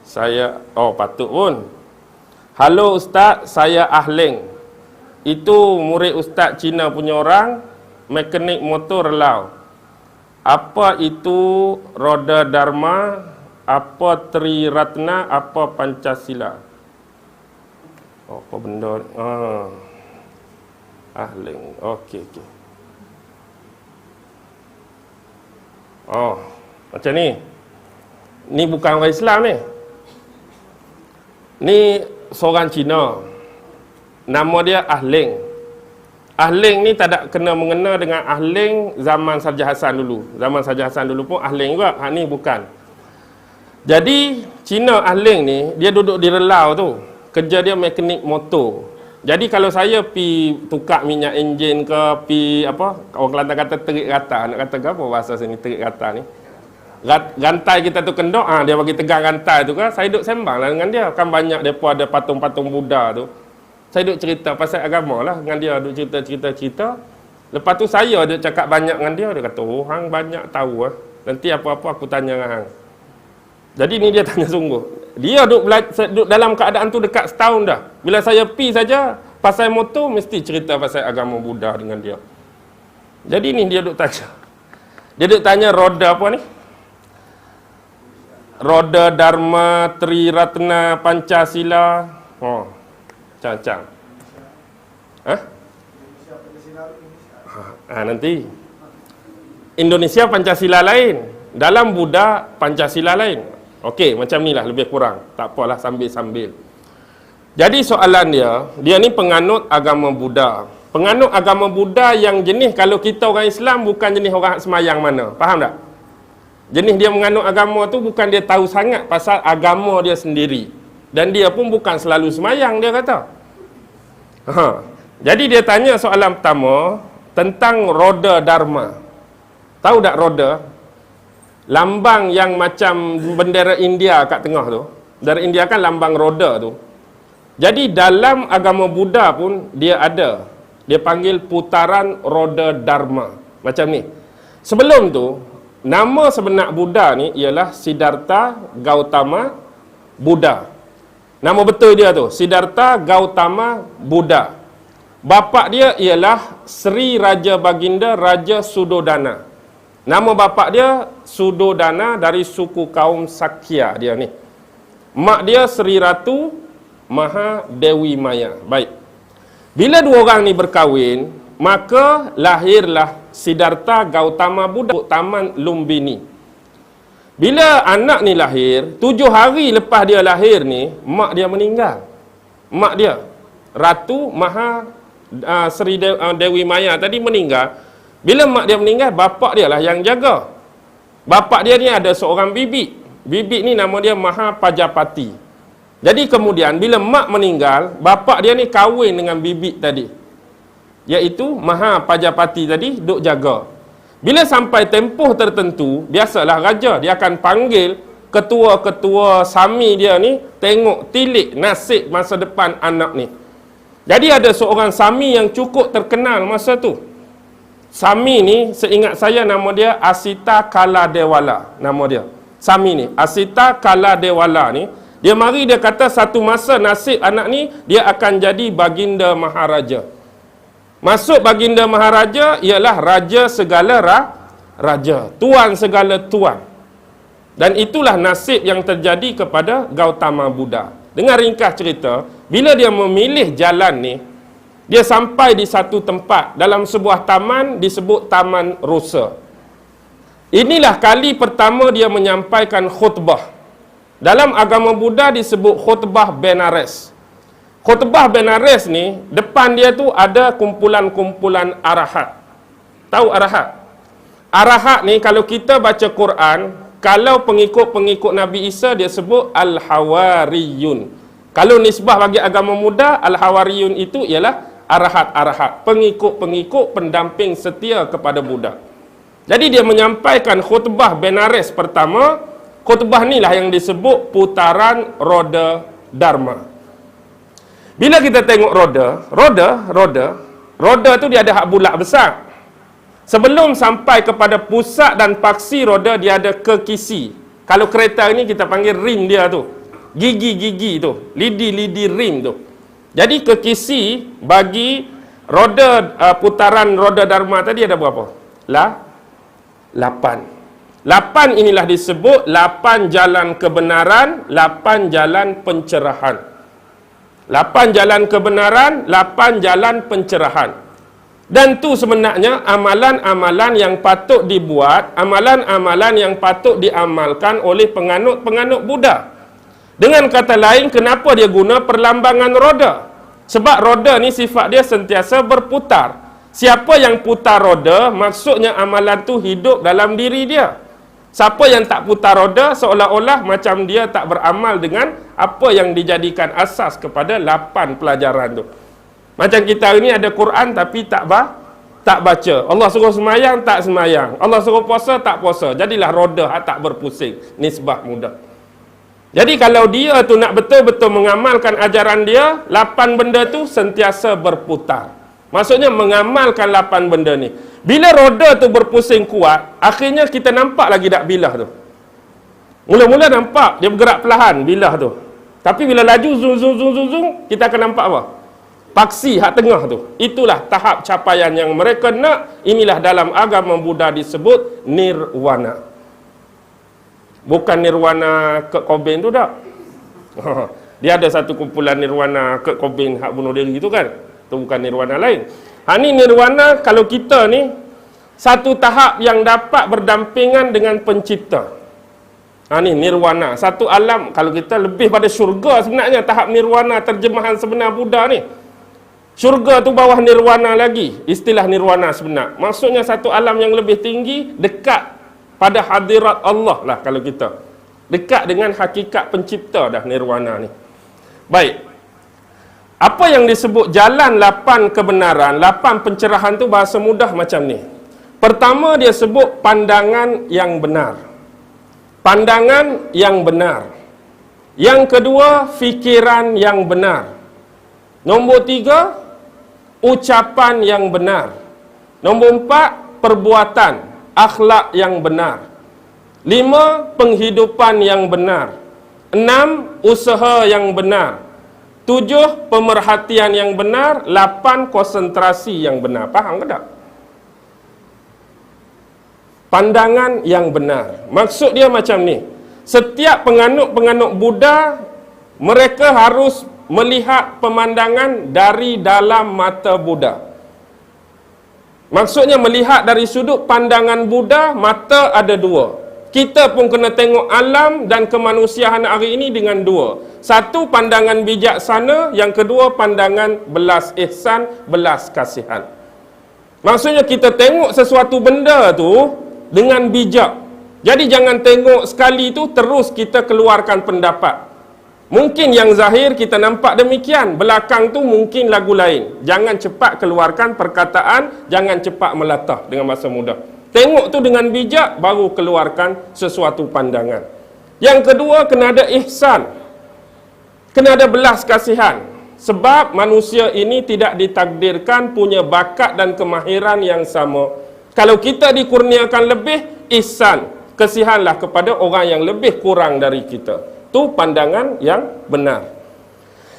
Saya, patut pun. Halo Ustaz, saya Ahleng. Itu murid Ustaz Cina punya orang, mekanik motor relau. Apa itu roda dharma, apa Triratna, apa Pancasila? Apa benda? Ahleng. Okey. Macam ni. Ni bukan orang Islam ni. Ni seorang Cina. Nama dia Ahleng. Ahleng ni tak ada kena mengena dengan Ahleng zaman Sarja Hasan dulu. Zaman Sarja Hasan dulu pun Ahleng juga. Hak ni bukan. Jadi Cina Ahleng ni dia duduk di relau tu. Kerja dia mekanik motor. Jadi kalau saya pi tukar minyak enjin ke, pi orang Kelantan kata terik rata, nak kata apa bahasa sini terik rata ni? Rantai kita tu kendok, dia bagi tegang rantai tu kan, saya duduk sembang lah dengan dia. Kan banyak depa ada patung-patung Buddha tu. Saya duduk cerita pasal agama lah dengan dia, duduk cerita. Lepas tu saya duduk cakap banyak dengan dia, dia kata, "Oh, hang banyak tahu ah. Nanti apa-apa aku tanya dengan hang." Jadi ni dia tanya sungguh. Dia duduk dalam keadaan tu dekat setahun dah. Bila saya pi saja pasal motor, mesti cerita pasal agama Buddha dengan dia. Jadi ni dia duduk tanya. Dia duduk tanya roda apa ni? Roda Dharma Triratna Pancasila. Oh, macam-macam. Nanti Indonesia Pancasila lain, dalam Buddha Pancasila lain. Okey, macam ni lah lebih kurang. Tak apalah, sambil-sambil. Jadi soalan dia ni penganut agama Buddha. Penganut agama Buddha yang jenis kalau kita orang Islam bukan jenis orang semayang mana. Faham tak? Jenis dia menganut agama tu bukan dia tahu sangat pasal agama dia sendiri. Dan dia pun bukan selalu semayang, dia kata. Jadi dia tanya soalan pertama tentang roda Dharma. Tahu tak roda? Lambang yang macam bendera India kat tengah tu. Bendera India kan lambang roda tu. Jadi dalam agama Buddha pun dia ada. Dia panggil putaran roda Dharma. Macam ni. Sebelum tu, nama sebenar Buddha ni ialah Siddhartha Gautama Buddha. Nama betul dia tu, Siddhartha Gautama Buddha. Bapa dia ialah Sri Raja Baginda Raja Sudodana. Nama bapa dia Sudodana dari suku kaum Sakya dia ni. Mak dia Sri Ratu Maha Dewi Maya. Baik. Bila dua orang ni berkahwin, maka lahirlah Siddhartha Gautama Buddha Taman Lumbini. Bila anak ni lahir, 7 hari lepas dia lahir ni, mak dia meninggal. Mak dia Ratu Maha Sri Dewi Maya tadi meninggal. Bila mak dia meninggal, bapak dia lah yang jaga. Bapak dia ni ada seorang bibik. Bibik ni nama dia Maha Pajapati. Jadi kemudian bila mak meninggal, bapak dia ni kahwin dengan bibik tadi. Iaitu Maha Pajapati tadi duk jaga. Bila sampai tempoh tertentu, biasalah raja dia akan panggil ketua-ketua sami dia ni tengok tilik nasib masa depan anak ni. Jadi ada seorang sami yang cukup terkenal masa tu. Sami ni seingat saya nama dia Asita Kaladewala. Nama dia Sami ni Asita Kaladewala ni. Dia mari dia kata satu masa nasib anak ni dia akan jadi Baginda Maharaja. Masuk Baginda Maharaja ialah raja segala raja, tuan segala tuan. Dan itulah nasib yang terjadi kepada Gautama Buddha. Dengan ringkas cerita, bila dia memilih jalan ni, dia sampai di satu tempat dalam sebuah taman disebut Taman Rosa. Inilah kali pertama dia menyampaikan khutbah. Dalam agama Buddha disebut khutbah Benares. Khutbah Benares ni, depan dia tu ada kumpulan-kumpulan arahat. Tahu arahat? Arahat ni kalau kita baca Quran, kalau pengikut-pengikut Nabi Isa dia sebut Al-Hawariyun. Kalau nisbah bagi agama Buddha, Al-Hawariyun itu ialah arahat-arahat, pengikut-pengikut pendamping setia kepada Buddha. Jadi dia menyampaikan khutbah Benares pertama. Khutbah ni lah yang disebut putaran roda Dharma. Bila kita tengok roda tu dia ada hak bulat besar. Sebelum sampai kepada pusat dan paksi roda, dia ada kekisi. Kalau kereta ni kita panggil rim dia tu, gigi-gigi tu, lidi-lidi rim tu. Jadi kekisi bagi roda putaran roda Dharma tadi ada berapa? 8. 8 inilah disebut 8 jalan kebenaran, 8 jalan pencerahan. 8 jalan kebenaran, 8 jalan pencerahan. Dan tu sebenarnya amalan-amalan yang patut dibuat, amalan-amalan yang patut diamalkan oleh penganut-penganut Buddha. Dengan kata lain, kenapa dia guna perlambangan roda? Sebab roda ni sifat dia sentiasa berputar. Siapa yang putar roda, maksudnya amalan tu hidup dalam diri dia. Siapa yang tak putar roda, seolah-olah macam dia tak beramal dengan apa yang dijadikan asas kepada 8 pelajaran tu. Macam kita ni ada Quran tapi tak baca. Allah suruh semayang, tak semayang. Allah suruh puasa, tak puasa. Jadilah roda tak berpusing. Nisbah mudah. Jadi kalau dia tu nak betul-betul mengamalkan ajaran dia, 8 benda tu sentiasa berputar. Maksudnya mengamalkan 8 benda ni. Bila roda tu berpusing kuat, akhirnya kita nampak lagi tak bilah tu. Mula-mula nampak dia bergerak perlahan bilah tu. Tapi bila laju zoom, kita akan nampak apa? Paksi hak tengah tu. Itulah tahap capaian yang mereka nak. Inilah dalam agama Buddha disebut nirwana. Bukan nirwana Kurt Cobain tu tak. Dia ada satu kumpulan nirwana Kurt Cobain hak bunuh diri tu kan. Itu bukan nirwana lain. Ni nirwana kalau kita ni satu tahap yang dapat berdampingan dengan pencipta. Ni nirwana, satu alam. Kalau kita lebih pada syurga sebenarnya tahap nirwana, terjemahan sebenar Buddha ni. Syurga tu bawah nirwana lagi, istilah nirwana sebenar. Maksudnya satu alam yang lebih tinggi, dekat pada hadirat Allah lah kalau kita. Dekat dengan hakikat pencipta dah nirwana ni. Baik. Apa yang disebut jalan 8 kebenaran, 8 pencerahan tu bahasa mudah macam ni. Pertama dia sebut pandangan yang benar. Pandangan yang benar. Yang kedua, fikiran yang benar. Nombor 3, ucapan yang benar. Nombor 4, perbuatan, akhlak yang benar. 5, penghidupan yang benar. 6, usaha yang benar. 7, pemerhatian yang benar. 8, konsentrasi yang benar. Faham ke tak? Pandangan yang benar. Maksud dia macam ni. Setiap penganut-penganut Buddha, mereka harus melihat pemandangan dari dalam mata Buddha. Maksudnya melihat dari sudut pandangan Buddha, mata ada 2. Kita pun kena tengok alam dan kemanusiaan hari ini dengan 2. Satu, pandangan bijaksana. Yang kedua, pandangan belas ihsan, belas kasihan. Maksudnya kita tengok sesuatu benda tu dengan bijak. Jadi jangan tengok sekali tu terus kita keluarkan pendapat. Mungkin yang zahir kita nampak demikian, belakang tu mungkin lagu lain. Jangan cepat keluarkan perkataan, jangan cepat melatah dengan bahasa mudah. Tengok tu dengan bijak, baru keluarkan sesuatu pandangan. Yang kedua, kena ada ihsan. Kena ada belas kasihan. Sebab manusia ini tidak ditakdirkan punya bakat dan kemahiran yang sama. Kalau kita dikurniakan lebih, ihsan, kasihanlah kepada orang yang lebih kurang dari kita. Itu pandangan yang benar.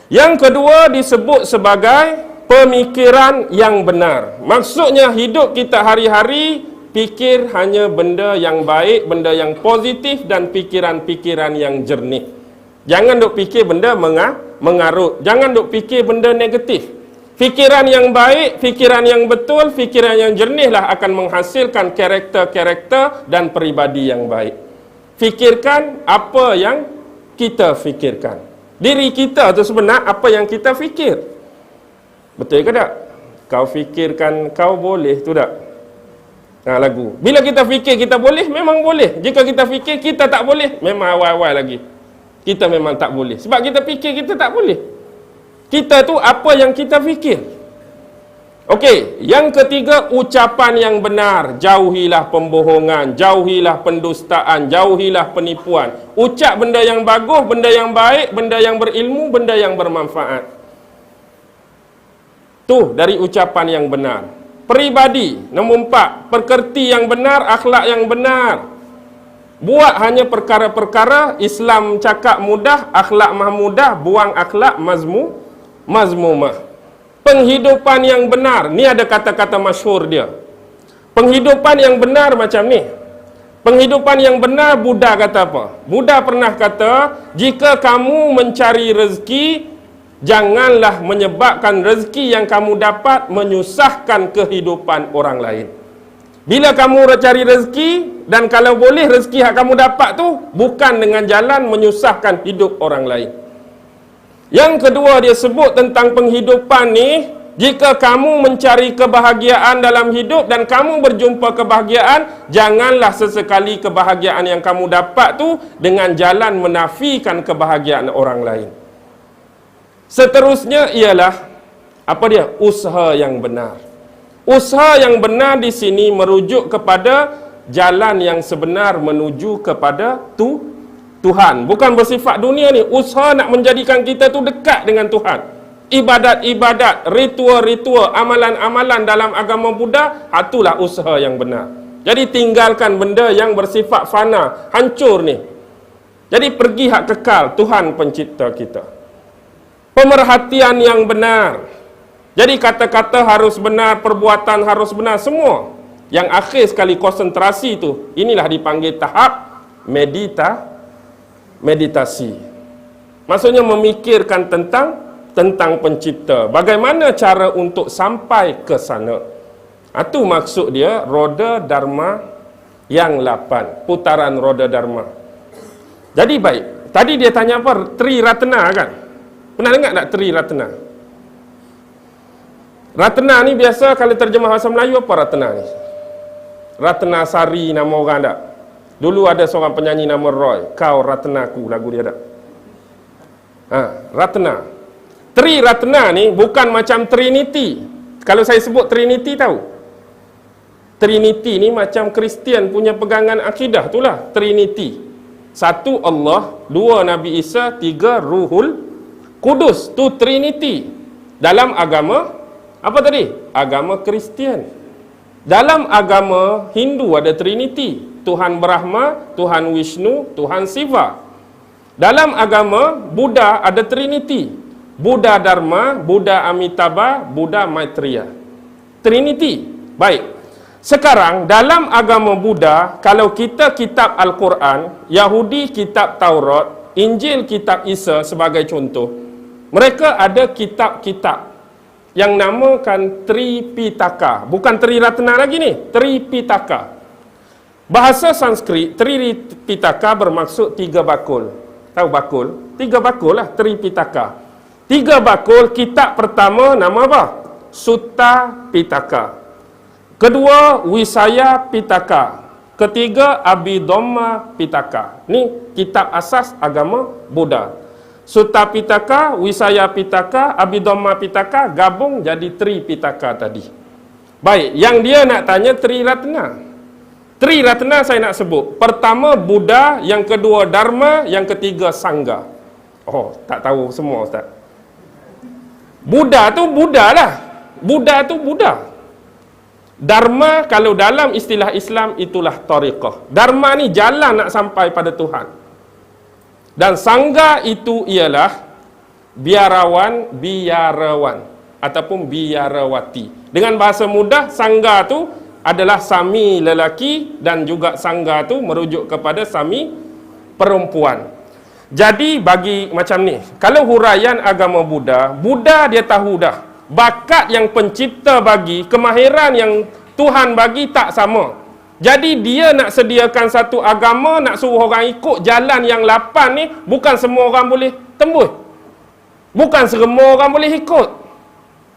Yang kedua disebut sebagai pemikiran yang benar. Maksudnya hidup kita hari-hari, fikir hanya benda yang baik, benda yang positif dan pikiran-pikiran yang jernih. Jangan duk fikir benda mengarut. Jangan duk fikir benda negatif. Fikiran yang baik, fikiran yang betul, fikiran yang jernihlah akan menghasilkan karakter-karakter dan peribadi yang baik. Fikirkan apa yang kita fikirkan. Diri kita tu sebenar apa yang kita fikir. Betul ke tak? Kau fikirkan kau boleh tu tak? Lagu. Bila kita fikir kita boleh, memang boleh. Jika kita fikir kita tak boleh, memang awal-awal lagi. Kita memang tak boleh. Sebab kita fikir kita tak boleh. Kita tu apa yang kita fikir. Okey, yang ketiga, ucapan yang benar. Jauhilah pembohongan, jauhilah pendustaan, jauhilah penipuan. Ucap benda yang bagus, benda yang baik, benda yang berilmu, benda yang bermanfaat. Tu dari ucapan yang benar. Peribadi, nombor 4, perkerti yang benar, akhlak yang benar. Buat hanya perkara-perkara Islam cakap mudah, akhlak mahmudah, buang akhlak mazmumah. Penghidupan yang benar, ni ada kata-kata masyhur dia. Penghidupan yang benar macam ni. Penghidupan yang benar, Buddha kata apa? Buddha pernah kata, jika kamu mencari rezeki, janganlah menyebabkan rezeki yang kamu dapat menyusahkan kehidupan orang lain. Bila kamu cari rezeki, dan kalau boleh rezeki yang kamu dapat tu bukan dengan jalan menyusahkan hidup orang lain. Yang kedua dia sebut tentang penghidupan ni, jika kamu mencari kebahagiaan dalam hidup dan kamu berjumpa kebahagiaan, janganlah sesekali kebahagiaan yang kamu dapat tu dengan jalan menafikan kebahagiaan orang lain. Seterusnya ialah apa dia? Usaha yang benar. Usaha yang benar di sini merujuk kepada jalan yang sebenar menuju kepada Tuhan. Bukan bersifat dunia ni. Usaha nak menjadikan kita tu dekat dengan Tuhan. Ibadat-ibadat, ritual-ritual, amalan-amalan dalam agama Buddha, itulah usaha yang benar. Jadi tinggalkan benda yang bersifat fana, hancur ni. Jadi pergi hak kekal, Tuhan pencipta kita. Pemerhatian yang benar. Jadi kata-kata harus benar, perbuatan harus benar, semua. Yang akhir sekali konsentrasi itu, inilah dipanggil tahap meditasi. Maksudnya memikirkan tentang pencipta. Bagaimana cara untuk sampai ke sana. Itu maksud dia roda dharma yang 8, putaran roda dharma. Jadi baik, tadi dia tanya apa? Tri Ratna kan? Pernah dengar tak Tri Ratna? Ratna ni biasa kalau terjemah bahasa Melayu apa Ratna ni? Ratna Sari nama orang tak? Dulu ada seorang penyanyi nama Roy, Kau Ratnaku, lagu dia tak? Ratna. Tri Ratna ni bukan macam Trinity. Kalau saya sebut Trinity tahu? Trinity ni macam Kristian punya pegangan akidah, itulah Trinity. 1 Allah, 2 Nabi Isa, 3 Ruhul Kudus. Tu Trinity. Dalam agama apa tadi? Agama Kristian. Dalam agama Hindu ada Trinity. Tuhan Brahma, Tuhan Vishnu, Tuhan Shiva. Dalam agama Buddha ada Trinity. Buddha Dharma, Buddha Amitabha, Buddha Maitreya. Trinity. Baik. Sekarang dalam agama Buddha, kalau kita kitab Al-Quran, Yahudi kitab Taurat, Injil kitab Isa sebagai contoh, mereka ada kitab-kitab yang namakan Tripitaka. Bukan Tri Ratna lagi ni, Tripitaka. Bahasa Sanskrit, Tripitaka bermaksud 3 bakul. Tahu bakul? 3 bakul lah, Tripitaka. 3 bakul, kitab pertama nama apa? Sutta Pitaka. Kedua, Wisaya Pitaka. Ketiga, Abhidhamma Pitaka. Ni kitab asas agama Buddha. Sutta Pitaka, Wisaya Pitaka, Abhidhamma Pitaka gabung jadi Tripitaka tadi. Baik, yang dia nak tanya Tri Ratna. Tri Ratna saya nak sebut. Pertama Buddha, yang kedua Dharma, yang ketiga Sangha. Oh, tak tahu semua Ustaz. Buddha tu Buddha lah. Buddha tu Buddha. Dharma kalau dalam istilah Islam itulah tariqah. Dharma ni jalan nak sampai pada Tuhan. Dan Sangha itu ialah biarawan ataupun biarawati. Dengan bahasa mudah, Sangha tu adalah sami lelaki dan juga Sangha tu merujuk kepada sami perempuan. Jadi bagi macam ni, kalau huraian agama Buddha, Buddha dia tahu dah bakat yang pencipta bagi, kemahiran yang Tuhan bagi tak sama. Jadi dia nak sediakan satu agama, nak suruh orang ikut jalan yang 8 ni, bukan semua orang boleh tembus. Bukan semua orang boleh ikut.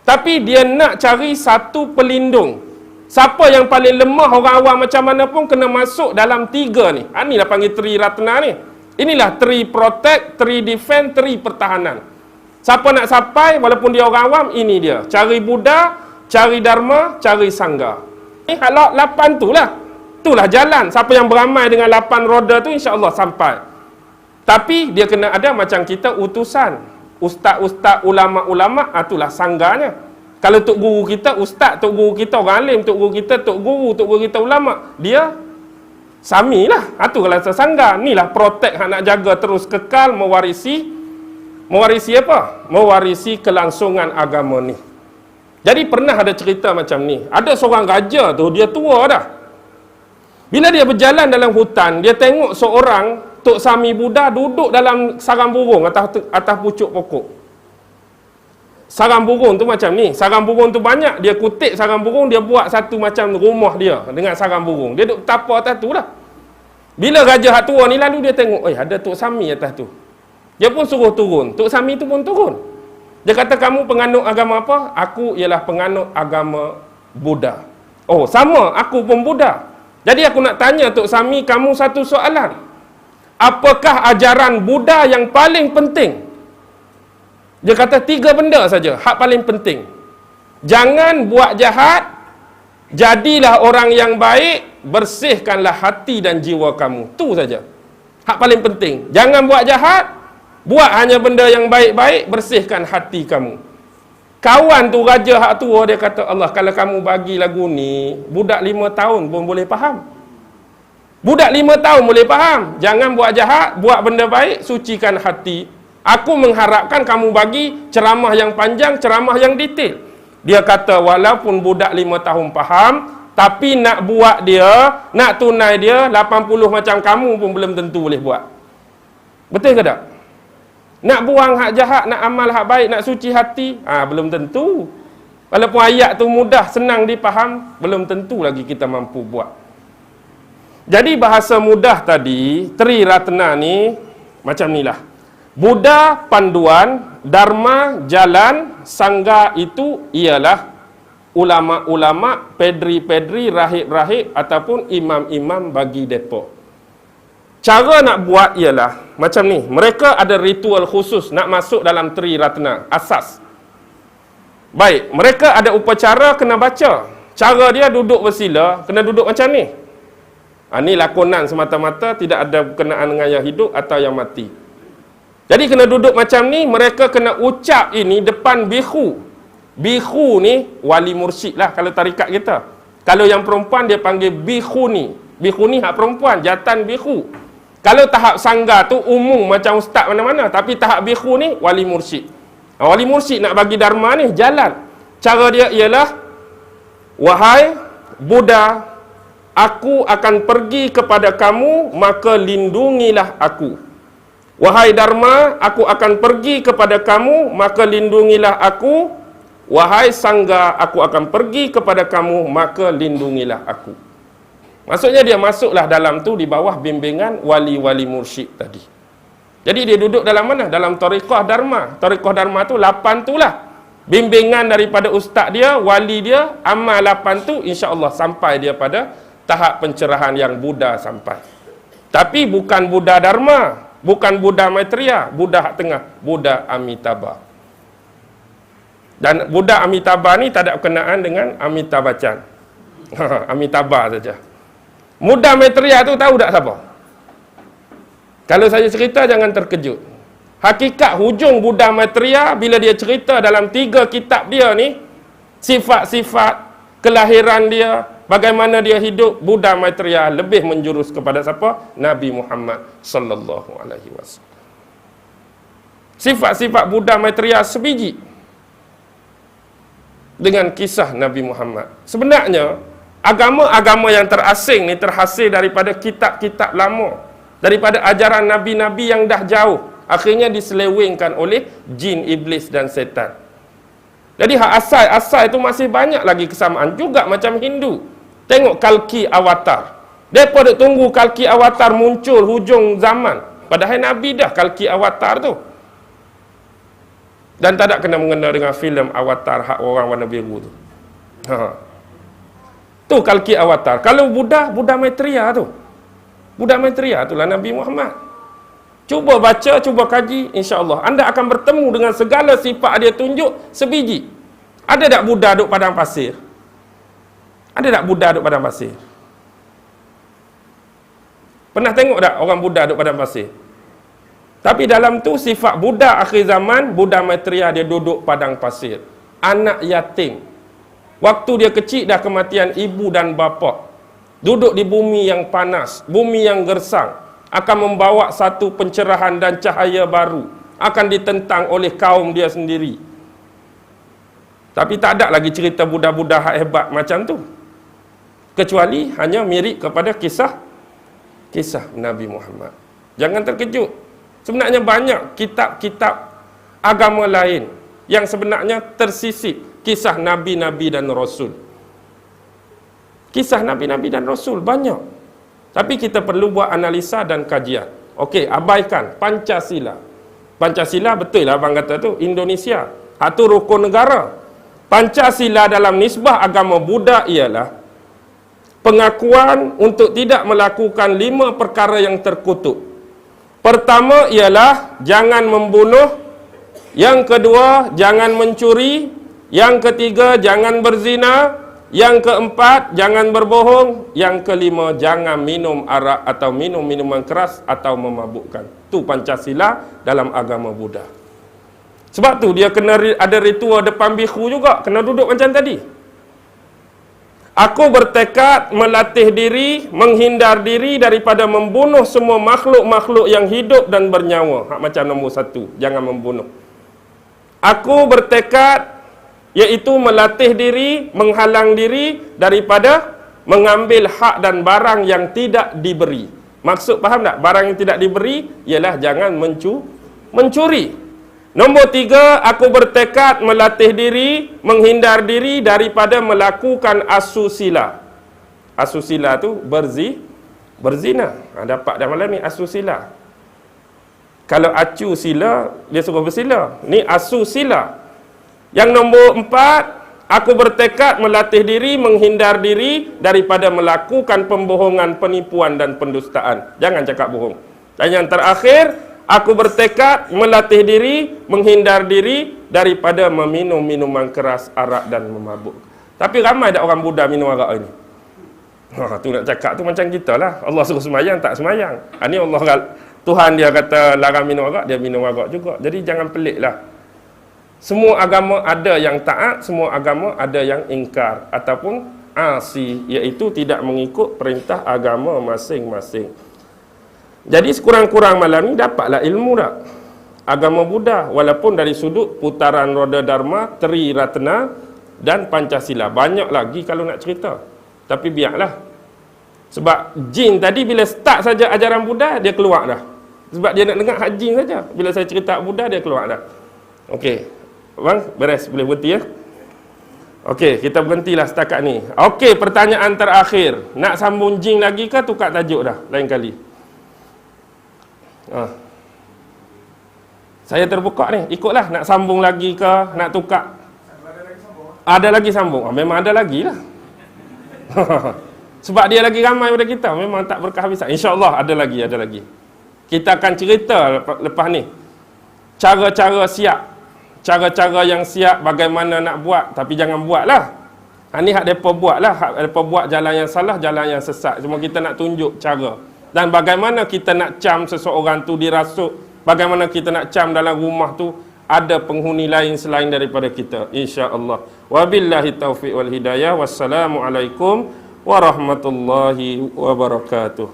Tapi dia nak cari satu pelindung. Siapa yang paling lemah, orang awam macam mana pun kena masuk dalam 3 ni. Inilah panggil Tri Ratna ni. Inilah Tri Protect, Tri Defend, Tri Pertahanan. Siapa nak sampai, walaupun dia orang awam, ini dia. Cari Buddha, cari Dharma, cari Sangha. Ini hal 8 tu lah. Itulah jalan. Siapa yang beramai dengan 8 roda tu, insya-Allah sampai. Tapi dia kena ada macam kita utusan. Ustaz-ustaz, ulama-ulama, itulah sangganya. Kalau tok guru kita, ustaz, tok guru kita orang alim, tok guru kita, tok guru kita ulama, dia sami lah. Itu kalau sangga. Inilah protect nak jaga terus kekal, mewarisi apa? Mewarisi kelangsungan agama ni. Jadi pernah ada cerita macam ni. Ada seorang raja tu, dia tua dah. Bila dia berjalan dalam hutan, dia tengok seorang Tok Sami Buddha duduk dalam sarang burung atas pucuk pokok. Sarang burung tu macam ni. Sarang burung tu banyak. Dia kutip sarang burung, dia buat satu macam rumah dia dengan sarang burung. Dia duduk tapa atas tu lah. Bila raja hak tua ni lalu dia tengok, ada Tok Sami atas tu. Dia pun suruh turun. Tok Sami tu pun turun. Dia kata, kamu penganut agama apa? Aku ialah penganut agama Buddha. Oh, sama. Aku pun Buddha. Jadi aku nak tanya Tok Sami, kamu satu soalan. Apakah ajaran Buddha yang paling penting? Dia kata 3 benda saja. Hak paling penting. Jangan buat jahat. Jadilah orang yang baik. Bersihkanlah hati dan jiwa kamu. Tu saja. Hak paling penting. Jangan buat jahat. Buat hanya benda yang baik-baik, bersihkan hati kamu. Kawan tu raja hak tua, dia kata, Allah, kalau kamu bagi lagu ni, budak 5 tahun pun boleh faham. Budak 5 tahun boleh faham. Jangan buat jahat, buat benda baik, sucikan hati. Aku mengharapkan kamu bagi ceramah yang panjang, ceramah yang detail. Dia kata walaupun budak 5 tahun faham, tapi nak buat dia, nak tunai dia 80 macam kamu pun belum tentu boleh buat. Betul ke tak? Nak buang hak jahat, nak amal hak baik, nak suci hati, belum tentu. Walaupun ayat tu mudah, senang dipaham, belum tentu lagi kita mampu buat. Jadi bahasa mudah tadi, Tri Ratna ni macam ni lah. Buddha panduan, Dharma jalan, Sangha itu ialah ulama-ulama, pedri-pedri, rahib-rahib ataupun imam-imam bagi depa. Cara nak buat ialah macam ni. Mereka ada ritual khusus nak masuk dalam Tri Ratna, asas. Baik, mereka ada upacara kena baca. Cara dia duduk bersila, kena duduk macam ni. Ini lakonan semata-mata, tidak ada berkenaan dengan yang hidup atau yang mati. Jadi kena duduk macam ni, mereka kena ucap ini depan bihu. Bihu ni wali mursyid lah kalau tarikat kita. Kalau yang perempuan dia panggil bihuni. Bihuni hak perempuan, jatan bihu. Kalau tahap sangga tu umum macam ustaz mana-mana, tapi tahap bihu ni wali mursyid. Wali mursyid nak bagi dharma ni jalan. Cara dia ialah, wahai Buddha, aku akan pergi kepada kamu, maka lindungilah aku. Wahai Dharma, aku akan pergi kepada kamu, maka lindungilah aku. Wahai Sangha, aku akan pergi kepada kamu, maka lindungilah aku. Maksudnya dia masuklah dalam tu di bawah bimbingan wali-wali mursyid tadi. Jadi dia duduk dalam mana? Dalam tariqah Dharma. Tariqah Dharma tu 8 tu lah. Bimbingan daripada ustaz dia, wali dia, amal 8 tu, insya-Allah sampai dia pada tahap pencerahan yang Buddha sampai. Tapi bukan Buddha Dharma. Bukan Buddha Maitreya, Buddha hak tengah, Buddha Amitabha. Dan Buddha Amitabha ni tak ada berkenaan dengan Amitabh Bachchan. Amitabha saja. Buddha Maitreya tu tahu tak siapa? Kalau saya cerita jangan terkejut. Hakikat hujung Buddha Maitreya bila dia cerita dalam 3 kitab dia ni, sifat-sifat kelahiran dia, bagaimana dia hidup, Buddha Maitreya lebih menjurus kepada siapa? Nabi Muhammad sallallahu alaihi wasallam. Sifat-sifat Buddha Maitreya sebiji dengan kisah Nabi Muhammad. Sebenarnya agama-agama yang terasing ni terhasil daripada kitab-kitab lama, daripada ajaran nabi-nabi yang dah jauh, akhirnya diselewengkan oleh jin, iblis dan setan. Jadi hak asal-asal itu masih banyak lagi kesamaan juga macam Hindu. Tengok Kalki Avatar. Mereka duk tunggu Kalki Avatar muncul hujung zaman. Padahal Nabi dah Kalki Avatar tu. Dan tak ada kena mengena dengan filem Avatar hak orang warna biru tu. Tu Kalki Avatar. Kalau Buddha Maitreya tu. Buddha Maitreya itulah Nabi Muhammad. Cuba baca, cuba kaji, insya-Allah anda akan bertemu dengan segala sifat dia tunjuk sebiji. Ada tak Buddha duduk padang pasir? Ada tak Buddha duduk padang pasir? Pernah tengok tak orang Buddha duduk padang pasir? Tapi dalam tu sifat Buddha akhir zaman, Buddha Maitreya dia duduk padang pasir. Anak yatim. Waktu dia kecil dah kematian ibu dan bapa. Duduk di bumi yang panas, bumi yang gersang, akan membawa satu pencerahan dan cahaya baru. Akan ditentang oleh kaum dia sendiri. Tapi tak ada lagi cerita Buddha-Buddha hebat macam tu. Kecuali hanya mirip kepada kisah Nabi Muhammad. Jangan terkejut. Sebenarnya banyak kitab-kitab agama lain yang sebenarnya tersisip kisah Nabi-Nabi dan Rasul. Kisah Nabi-Nabi dan Rasul banyak. Tapi kita perlu buat analisa dan kajian. Okey, abaikan Pancasila. Pancasila betul lah abang kata tu, Indonesia. Itu rukun negara. Pancasila dalam nisbah agama Buddha ialah pengakuan untuk tidak melakukan 5 perkara yang terkutuk. Pertama ialah jangan membunuh. Yang kedua, jangan mencuri. Yang ketiga, jangan berzina. Yang keempat, jangan berbohong. Yang kelima, jangan minum arak atau minum minuman keras atau memabukkan. Itu Pancasila dalam agama Buddha. Sebab tu dia kena ada ritual depan bihu juga. Kena duduk macam tadi. Aku bertekad melatih diri, menghindar diri daripada membunuh semua makhluk-makhluk yang hidup dan bernyawa. Hak macam nombor 1, jangan membunuh. Aku bertekad, iaitu melatih diri, menghalang diri daripada mengambil hak dan barang yang tidak diberi. Maksud faham tak? Barang yang tidak diberi ialah jangan mencuri. Nombor 3, aku bertekad melatih diri, menghindar diri daripada melakukan asusila. Asusila tu berzina. Dapat dah malam ni asusila. Kalau acu sila, dia suruh bersila. Ni asusila. Yang nombor 4, aku bertekad melatih diri, menghindar diri daripada melakukan pembohongan, penipuan dan pendustaan. Jangan cakap bohong. Dan yang terakhir, aku bertekad melatih diri, menghindar diri daripada meminum minuman keras, arak dan memabuk. Tapi ramai tak orang Buddha minum arak ini? Tu nak cakap tu macam kita lah. Allah suruh semayang, tak semayang. Ini Allah, Tuhan dia kata larang minum arak, dia minum arak juga. Jadi jangan pelik lah. Semua agama ada yang taat, semua agama ada yang ingkar ataupun asi, iaitu tidak mengikut perintah agama masing-masing. Jadi sekurang-kurang malam ni dapatlah ilmu tak? Agama Buddha, walaupun dari sudut putaran roda Dharma, Tri Ratna dan Pancasila. Banyak lagi kalau nak cerita. Tapi biarlah. Sebab jin tadi bila start saja ajaran Buddha, dia keluar dah. Sebab dia nak dengar hak jin saja. Bila saya cerita Buddha, dia keluar dah. Okey. Bang, beres. Boleh berhenti ya? Okey, kita berhentilah setakat ni. Okey, pertanyaan terakhir. Nak sambung jin lagi ke tukar tajuk dah? Lain kali. Saya terbuka ni, ikutlah. Nak sambung lagi ke, nak tukar? Ada lagi sambung? Memang ada lagi lah. Sebab dia lagi ramai pada kita, memang tak berkehabisan. InsyaAllah ada lagi. Kita akan cerita lepas ni cara-cara siap, cara-cara yang siap, bagaimana nak buat. Tapi jangan buat lah. Ni hak mereka buat lah. Hak mereka buat jalan yang salah, jalan yang sesat. Cuma kita nak tunjuk cara. Dan bagaimana kita nak cam seseorang tu dirasuk, bagaimana kita nak cam dalam rumah tu ada penghuni lain selain daripada kita, insya-Allah. Wabillahi taufiq wal hidayah. Wassalamualaikum warahmatullahi wabarakatuh.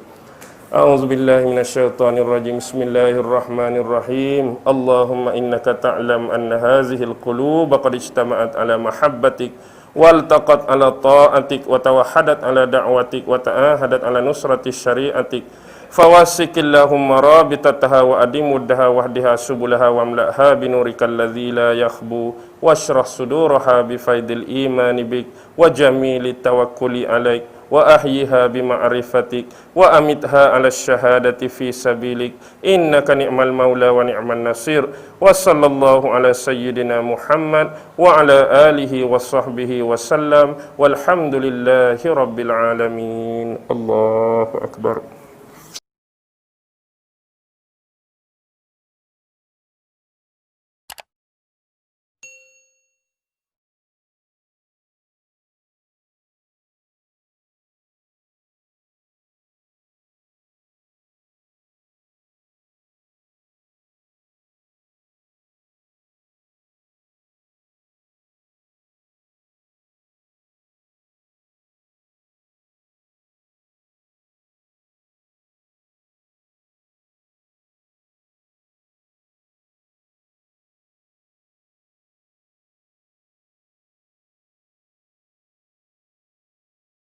A'udzubillahi minasyaitonirrajim. Bismillahirrahmanirrahim. Allahumma innaka ta'lam anna hazihil qulub qad ijtama'at ala mahabbatik waltaqat ala ta'atik wa tawahadat ala da'watik wa ta'ahadat ala nusrati syari'atik fawasikillahumma rabitataha wa adimuddaha wahdiha subulaha wa amla'ha binurikal ladzi la yakhbu washrah suduraha bifaidil imani bik wa jamili tawakkuli alaik wa ahyiha bima'rifatik wa amitha ala syahadati fi sabilik innaka ni'mal maula wa ni'man nasir wa sallallahu ala sayyidina Muhammad wa ala alihi wa sahbihi wa sallam walhamdulillahi rabbil alamin. Allahu akbar.